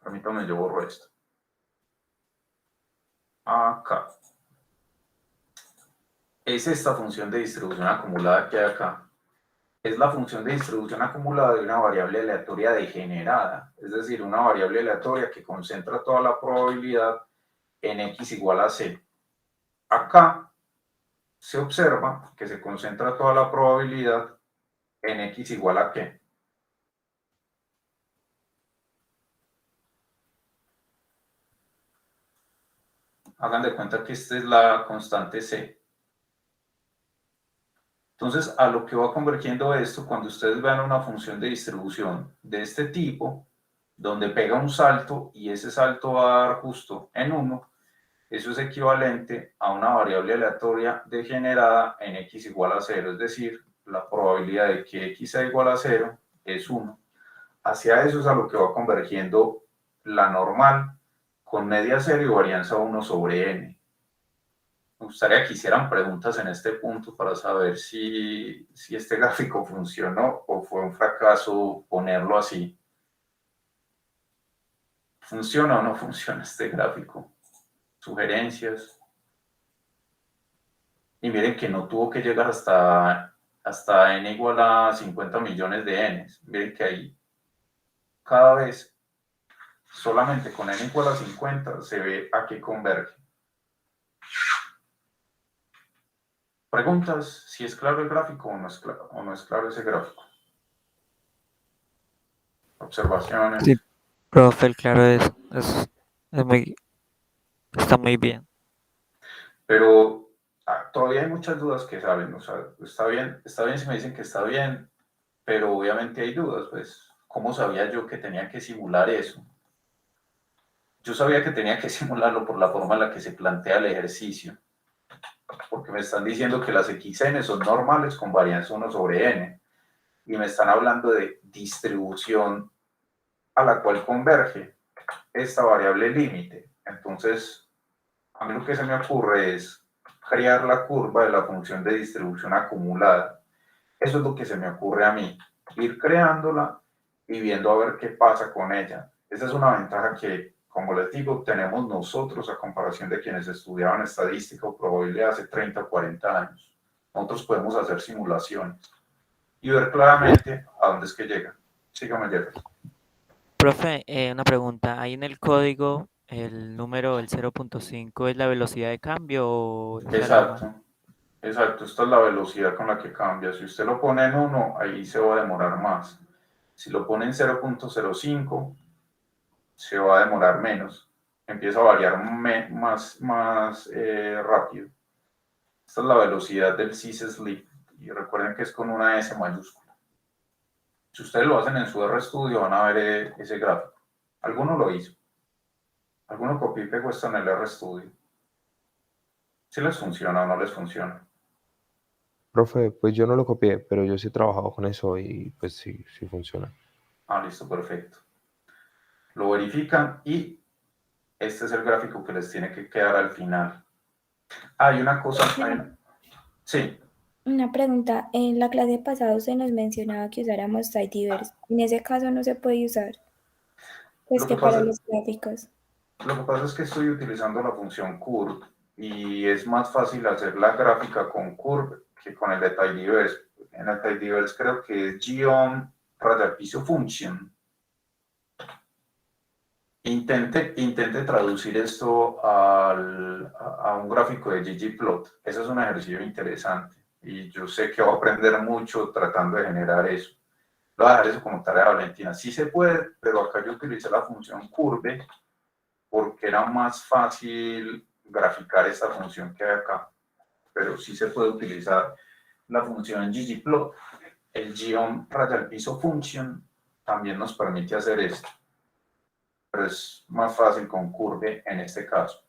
Permítanme, yo borro esto. Acá. Es esta función de distribución acumulada que hay acá. Es la función de distribución acumulada de una variable aleatoria degenerada, es decir, una variable aleatoria que concentra toda la probabilidad en x igual a c. Acá se observa que se concentra toda la probabilidad en x igual a qué. Hagan de cuenta que esta es la constante c. Entonces, a lo que va convergiendo esto, cuando ustedes vean una función de distribución de este tipo, donde pega un salto y ese salto va a dar justo en 1, eso es equivalente a una variable aleatoria degenerada en x igual a 0, es decir, la probabilidad de que x sea igual a 0 es 1. Hacia eso es a lo que va convergiendo la normal con media 0 y varianza 1 sobre n. Me gustaría que hicieran preguntas en este punto para saber si este gráfico funcionó o fue un fracaso ponerlo así. ¿Funciona o no funciona este gráfico? Sugerencias. Y miren que no tuvo que llegar hasta n igual a 50 millones de n's. Miren que ahí cada vez solamente con n igual a 50 se ve a qué converge. Preguntas si es claro el gráfico o no es claro ese gráfico. Observaciones. Sí, profe, el claro está muy bien. Pero todavía hay muchas dudas que salen. O sea, está bien si me dicen que está bien, pero obviamente hay dudas. Pues, ¿cómo sabía yo que tenía que simular eso? Yo sabía que tenía que simularlo por la forma en la que se plantea el ejercicio. Porque me están diciendo que las xn son normales con varianza 1 sobre n. Y me están hablando de distribución a la cual converge esta variable límite. Entonces, a mí lo que se me ocurre es crear la curva de la función de distribución acumulada. Eso es lo que se me ocurre a mí. Ir creándola y viendo a ver qué pasa con ella. Esa es una ventaja que, como les digo, tenemos nosotros a comparación de quienes estudiaban estadística o probabilidad hace 30 o 40 años. Nosotros podemos hacer simulaciones y ver claramente a dónde es que llega. Sígame, Jeffrey. Profe, una pregunta. ¿Ahí en el código el número, el 0.5, es la velocidad de cambio o es algo más? Exacto. Esta es la velocidad con la que cambia. Si usted lo pone en 1, ahí se va a demorar más. Si lo pone en 0.05, se va a demorar menos. Empieza a variar más rápido. Esta es la velocidad del sys-sleep. y recuerden que es con una S mayúscula. Si ustedes lo hacen en su RStudio van a ver ese gráfico. ¿Alguno lo hizo? ¿Alguno copió y pegó esto en el RStudio? ¿Si les funciona o no les funciona? Profe, pues yo no lo copié, pero yo sí he trabajado con eso y pues sí, sí funciona. Ah, listo, perfecto. Lo verifican y este es el gráfico que les tiene que quedar al final. Hay una cosa... Sí. Una pregunta, en la clase pasada se nos mencionaba que usáramos Tidyverse. En ese caso no se puede usar, pues Lo que que para pasa, los gráficos. lo que pasa es que estoy utilizando la función curve y es más fácil hacer la gráfica con curve que con el de Tidyverse. En el Tidyverse creo que es geom raya piso function. Intente traducir esto a un gráfico de ggplot. Ese es un ejercicio interesante y yo sé que va a aprender mucho tratando de generar eso. Voy a dejar eso como tarea de Valentina. Sí se puede, pero acá yo utilicé la función curve porque era más fácil graficar esta función que hay acá. Pero sí se puede utilizar la función ggplot. El geom raya al piso function también nos permite hacer esto. Pero es más fácil con curve en este caso.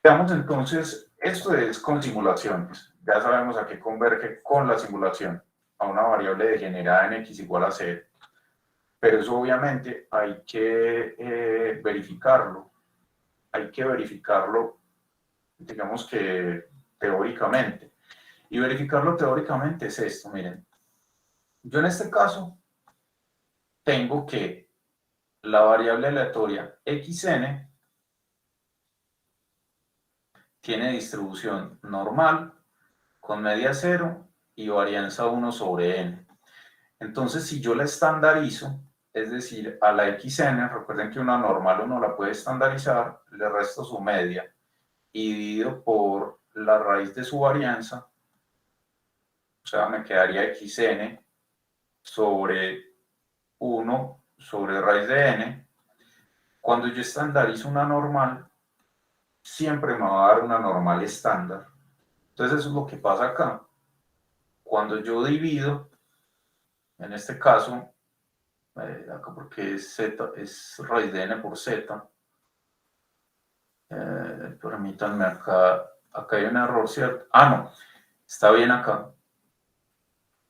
Veamos entonces, esto es con simulaciones. Ya sabemos a qué converge con la simulación, a una variable degenerada en x igual a 0. Pero eso obviamente hay que verificarlo. Hay que verificarlo, digamos que teóricamente. Y verificarlo teóricamente es esto, miren. Yo en este caso tengo que la variable aleatoria xn tiene distribución normal, con media 0 y varianza 1 sobre n. Entonces, si yo la estandarizo, es decir, a la xn, recuerden que una normal uno la puede estandarizar, le resto su media y dividido por la raíz de su varianza, o sea, me quedaría xn sobre 1 sobre raíz de n. Cuando yo estandarizo una normal, siempre me va a dar una normal estándar. Entonces eso es lo que pasa acá. Cuando yo divido, en este caso, acá porque es z, es raíz de n por z, permítanme acá hay un error, ¿cierto? Ah, no, está bien acá.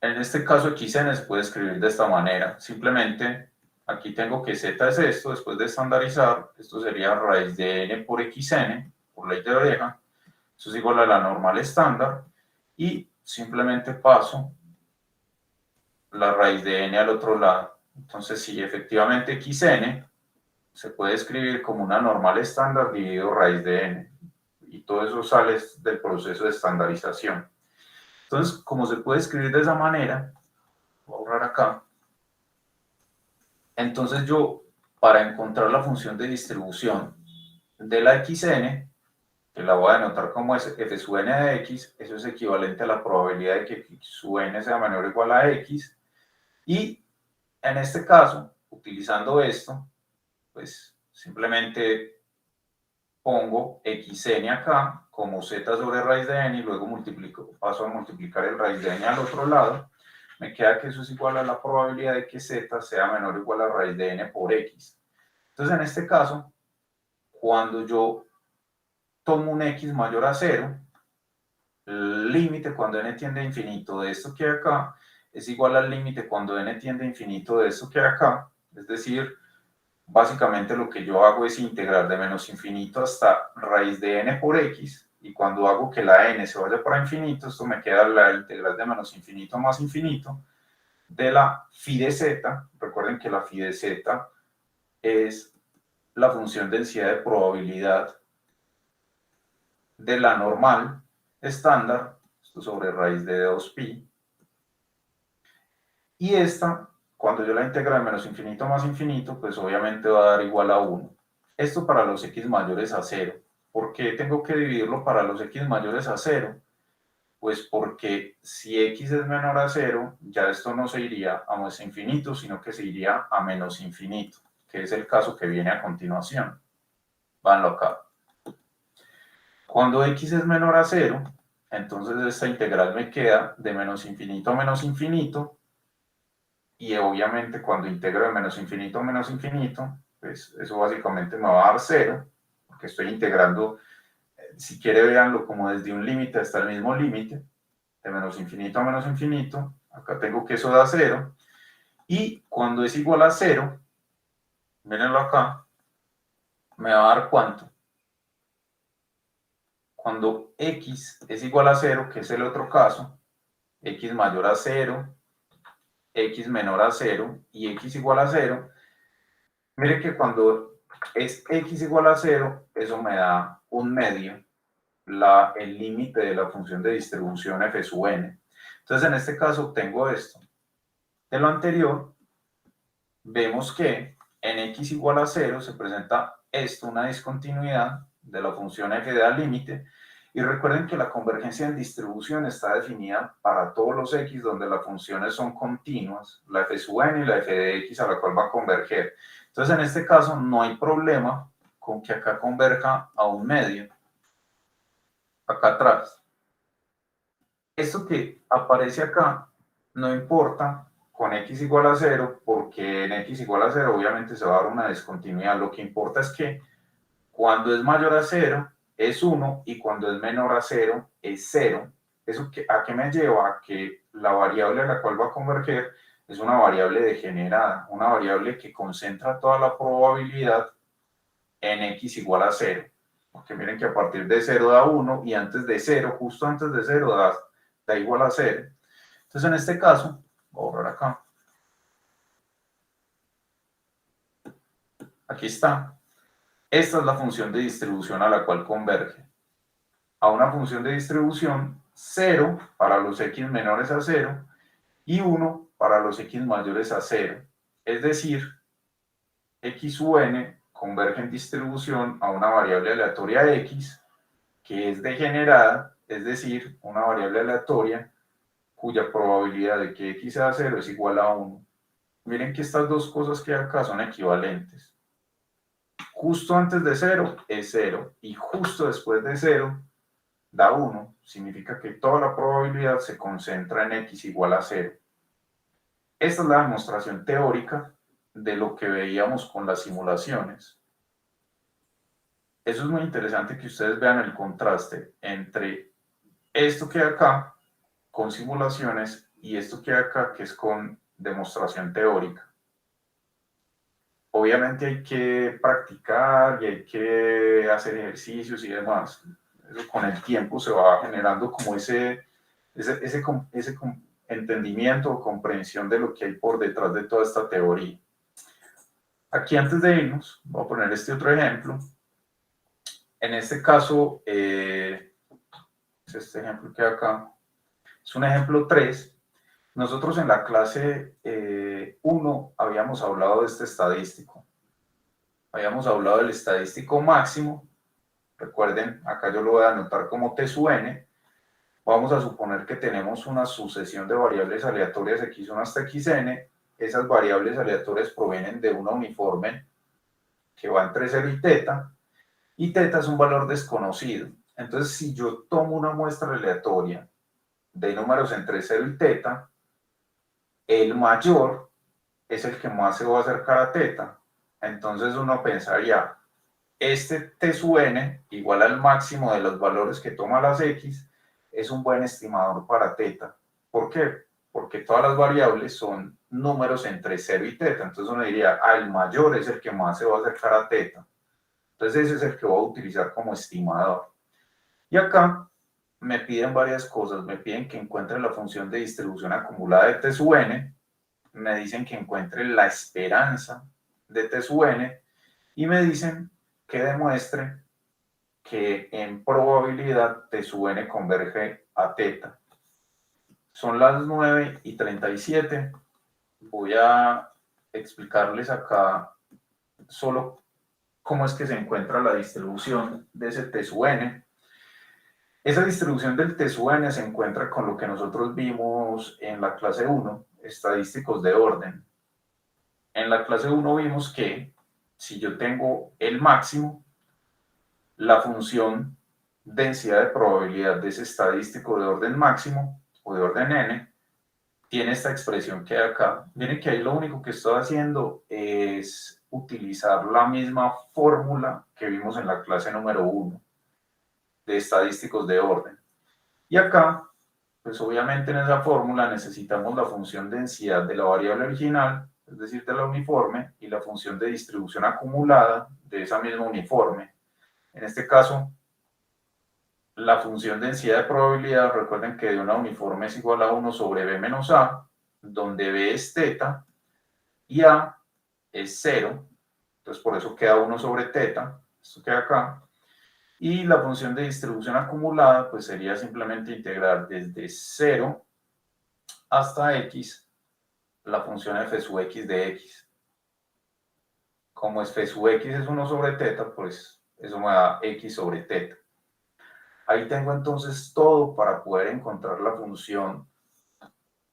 En este caso xn se puede escribir de esta manera, simplemente aquí tengo que z es esto, después de estandarizar, esto sería raíz de n por xn, por ley de oreja, eso es igual a la normal estándar, y simplemente paso la raíz de n al otro lado. Entonces, sí, efectivamente xn se puede escribir como una normal estándar dividido raíz de n, y todo eso sale del proceso de estandarización. Entonces, como se puede escribir de esa manera, voy a borrar acá, entonces yo, para encontrar la función de distribución de la xn, que la voy a denotar como f sub n de x, eso es equivalente a la probabilidad de que x sub n sea menor o igual a x, y en este caso, utilizando esto, pues simplemente pongo xn acá como z sobre raíz de n y luego paso a multiplicar el raíz de n al otro lado, me queda que eso es igual a la probabilidad de que z sea menor o igual a raíz de n por x. Entonces, en este caso, cuando yo tomo un x mayor a 0, el límite cuando n tiende a infinito de esto que hay acá es igual al límite cuando n tiende a infinito de esto que hay acá, es decir, básicamente lo que yo hago es integrar de menos infinito hasta raíz de n por x, y cuando hago que la n se vaya para infinito, esto me queda la integral de menos infinito más infinito de la phi de z. Recuerden que la phi de z es la función densidad de probabilidad de la normal estándar, esto sobre raíz de 2pi, y esta, cuando yo la integro de menos infinito más infinito, pues obviamente va a dar igual a 1. Esto para los x mayores a 0. ¿Por qué tengo que dividirlo para los x mayores a 0? Pues porque si x es menor a 0, ya esto no se iría a más infinito, sino que se iría a menos infinito, que es el caso que viene a continuación. Vanlo acá. Cuando x es menor a 0, Entonces esta integral me queda de menos infinito a menos infinito, y obviamente cuando integro de menos infinito a menos infinito, pues eso básicamente me va a dar 0, porque estoy integrando, si quiere véanlo como desde un límite hasta el mismo límite, de menos infinito a menos infinito, acá tengo que eso da 0, y cuando es igual a 0, mírenlo acá, me va a dar ¿cuánto? Cuando x es igual a 0, que es el otro caso, x mayor a 0, x menor a 0 y x igual a 0, mire que cuando es x igual a 0, eso me da un medio, el límite de la función de distribución f sub n. Entonces en este caso obtengo esto. De lo anterior, vemos que en x igual a 0 se presenta esto, una discontinuidad de la función f al límite, y recuerden que la convergencia en distribución está definida para todos los x donde las funciones son continuas, la f sub n y la f de x a la cual va a converger. Entonces en este caso no hay problema con que acá converja a un medio, acá atrás. Esto que aparece acá no importa con x igual a 0, porque en x igual a 0 obviamente se va a dar una discontinuidad. Lo que importa es que cuando es mayor a 0 es 1 y cuando es menor a 0 es 0. ¿Eso a qué me lleva? A que la variable a la cual va a converger es una variable degenerada, una variable que concentra toda la probabilidad en x igual a 0. Porque miren que a partir de 0 da 1 y antes de 0, justo antes de 0 da igual a 0. Entonces en este caso, voy a borrar acá. Aquí está. Esta es la función de distribución a la cual converge. A una función de distribución 0 para los x menores a 0 y 1 para los x mayores a 0. Es decir, x sub n converge en distribución a una variable aleatoria x que es degenerada, es decir, una variable aleatoria cuya probabilidad de que x sea 0 es igual a 1. Miren que estas dos cosas que acá son equivalentes. Justo antes de 0 es 0 y justo después de 0 da 1. Significa que toda la probabilidad se concentra en x igual a 0. Esta es la demostración teórica de lo que veíamos con las simulaciones. Eso es muy interesante que ustedes vean el contraste entre esto que hay acá con simulaciones y esto que hay acá que es con demostración teórica. Obviamente hay que practicar y hay que hacer ejercicios y demás. Eso con el tiempo se va generando como ese entendimiento o comprensión de lo que hay por detrás de toda esta teoría. Aquí antes de irnos, voy a poner este otro ejemplo. En este caso, es este ejemplo que hay acá. Es un ejemplo 3. Nosotros en la clase 1 habíamos hablado de este estadístico. Habíamos hablado del estadístico máximo. Recuerden, acá yo lo voy a anotar como T sub n. Vamos a suponer que tenemos una sucesión de variables aleatorias x1 hasta xn. Esas variables aleatorias provienen de una uniforme que va entre 0 y teta. Y teta es un valor desconocido. Entonces, si yo tomo una muestra aleatoria de números entre 0 y teta, el mayor es el que más se va a acercar a teta. Entonces uno pensaría, este T sub n igual al máximo de los valores que toma las x, es un buen estimador para teta. ¿Por qué? Porque todas las variables son números entre 0 y teta. Entonces uno diría, el mayor es el que más se va a acercar a teta. Entonces ese es el que voy a utilizar como estimador. Y acá me piden varias cosas. Me piden que encuentre la función de distribución acumulada de T sub n. Me dicen que encuentre la esperanza de T sub n. Y me dicen que demuestre que en probabilidad T sub n converge a teta. Son las 9:37. Voy a explicarles acá solo cómo es que se encuentra la distribución de ese T sub n. Esa distribución del T sub n se encuentra con lo que nosotros vimos en la clase 1, estadísticos de orden. En la clase 1 vimos que si yo tengo el máximo, la función densidad de probabilidad de ese estadístico de orden máximo o de orden n, tiene esta expresión que hay acá. Miren que ahí lo único que estoy haciendo es utilizar la misma fórmula que vimos en la clase número 1 de estadísticos de orden. Y acá, pues obviamente en esa fórmula necesitamos la función densidad de la variable original, es decir, de la uniforme, y la función de distribución acumulada de esa misma uniforme. En este caso, la función densidad de probabilidad, recuerden que de una uniforme es igual a 1 sobre b menos a, donde b es teta y a es 0, entonces por eso queda 1 sobre teta, esto queda acá, y la función de distribución acumulada pues sería simplemente integrar desde 0 hasta x la función f sub x de x. Como es f sub x es 1 sobre teta, pues eso me da x sobre teta. Ahí tengo entonces todo para poder encontrar la función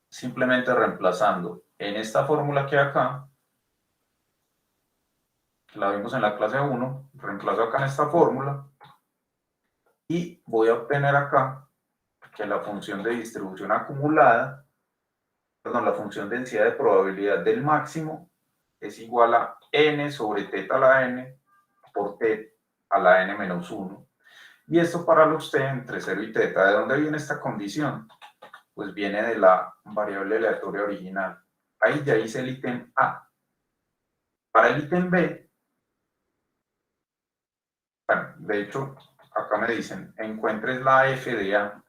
simplemente reemplazando en esta fórmula que hay acá, que la vimos en la clase 1, reemplazo acá en esta fórmula y voy a obtener acá que la función de distribución acumulada, perdón, la función de densidad de probabilidad del máximo es igual a n sobre teta a la n por t a la n menos 1. Y esto para los t entre 0 y teta. ¿De dónde viene esta condición? Pues viene de la variable aleatoria original. Ahí ya hice el ítem A. Para el ítem B, bueno, de hecho, acá me dicen, encuentres la f de A.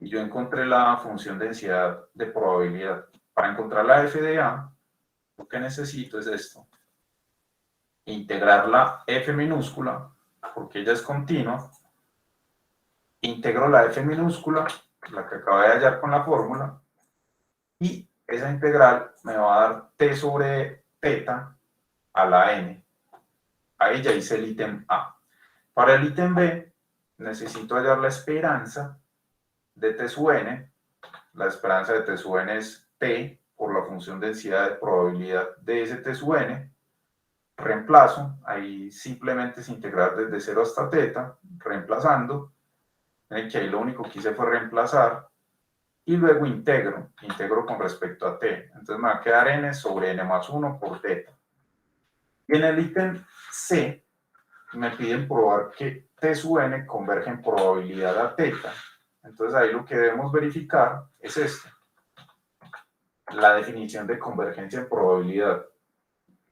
Y yo encontré la función densidad de probabilidad. Para encontrar la f de A, lo que necesito es esto. Integrar la f minúscula, porque ella es continua. Integro la f minúscula, la que acabé de hallar con la fórmula, y esa integral me va a dar t sobre teta a la n. Ahí ya hice el ítem A. Para el ítem B, necesito hallar la esperanza de t sub n. La esperanza de t sub n es t por la función densidad de probabilidad de ese t sub n. Reemplazo, ahí simplemente es integrar desde 0 hasta teta, reemplazando. Miren que ahí lo único que hice fue reemplazar. Y luego integro con respecto a t. Entonces me va a quedar n sobre n más 1 por teta. Y en el ítem C me piden probar que t sub n converge en probabilidad a teta. Entonces ahí lo que debemos verificar es esto. La definición de convergencia en probabilidad.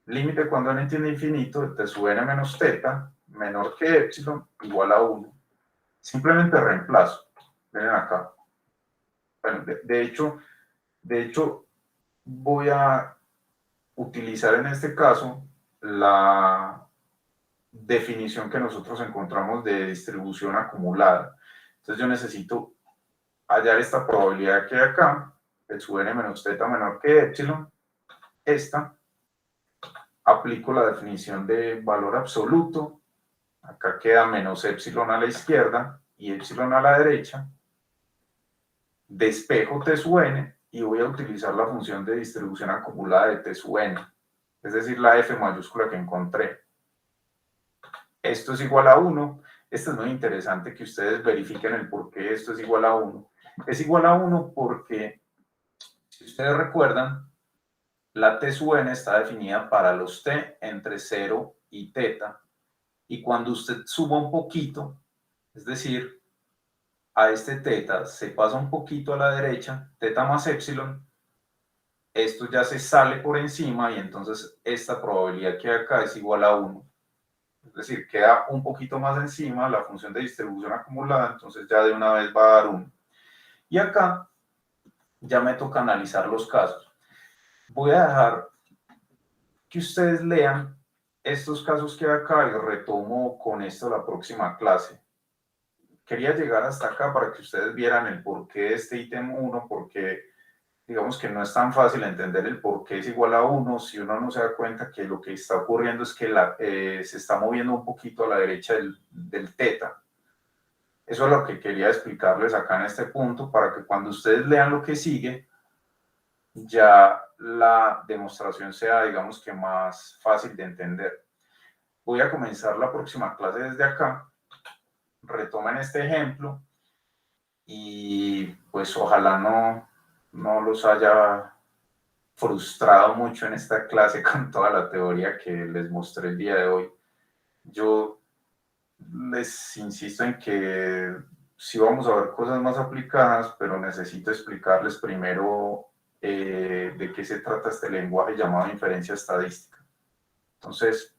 Límite cuando n tiende a infinito de t sub n menos teta menor que epsilon igual a 1. Simplemente reemplazo. Miren acá. Bueno, de hecho, voy a utilizar en este caso la definición que nosotros encontramos de distribución acumulada. Entonces yo necesito hallar esta probabilidad que hay acá, el sub n menos teta menor que epsilon, esta, aplico la definición de valor absoluto, acá queda menos epsilon a la izquierda y epsilon a la derecha, despejo t sub n y voy a utilizar la función de distribución acumulada de t sub n, es decir, la f mayúscula que encontré. Esto es igual a 1. Esto es muy interesante que ustedes verifiquen el por qué esto es igual a 1. Es igual a 1 porque, si ustedes recuerdan, la t sub n está definida para los t entre 0 y teta. Y cuando usted suba un poquito, es decir, a este teta se pasa un poquito a la derecha, teta más epsilon, esto ya se sale por encima y entonces esta probabilidad que hay acá es igual a 1. Es decir, queda un poquito más encima la función de distribución acumulada, entonces ya de una vez va a dar 1. Y acá ya me toca analizar los casos. Voy a dejar que ustedes lean estos casos que hay acá y retomo con esto la próxima clase. Quería llegar hasta acá para que ustedes vieran el porqué de este ítem 1, porque digamos que no es tan fácil entender el por qué es igual a 1 si uno no se da cuenta que lo que está ocurriendo es que se está moviendo un poquito a la derecha del teta. Eso es lo que quería explicarles acá en este punto, para que cuando ustedes lean lo que sigue, ya la demostración sea, digamos que más fácil de entender. Voy a comenzar la próxima clase desde acá retomen este ejemplo y pues ojalá no los haya frustrado mucho en esta clase con toda la teoría que les mostré el día de hoy. Yo les insisto en que sí vamos a ver cosas más aplicadas, pero necesito explicarles primero de qué se trata este lenguaje llamado inferencia estadística. Entonces,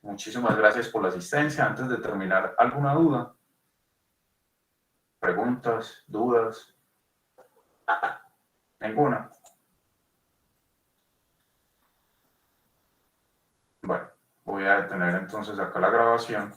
muchísimas gracias por la asistencia. Antes de terminar, ¿alguna duda? ¿Preguntas? ¿Dudas? ¿Ninguna? Bueno, voy a detener entonces acá la grabación.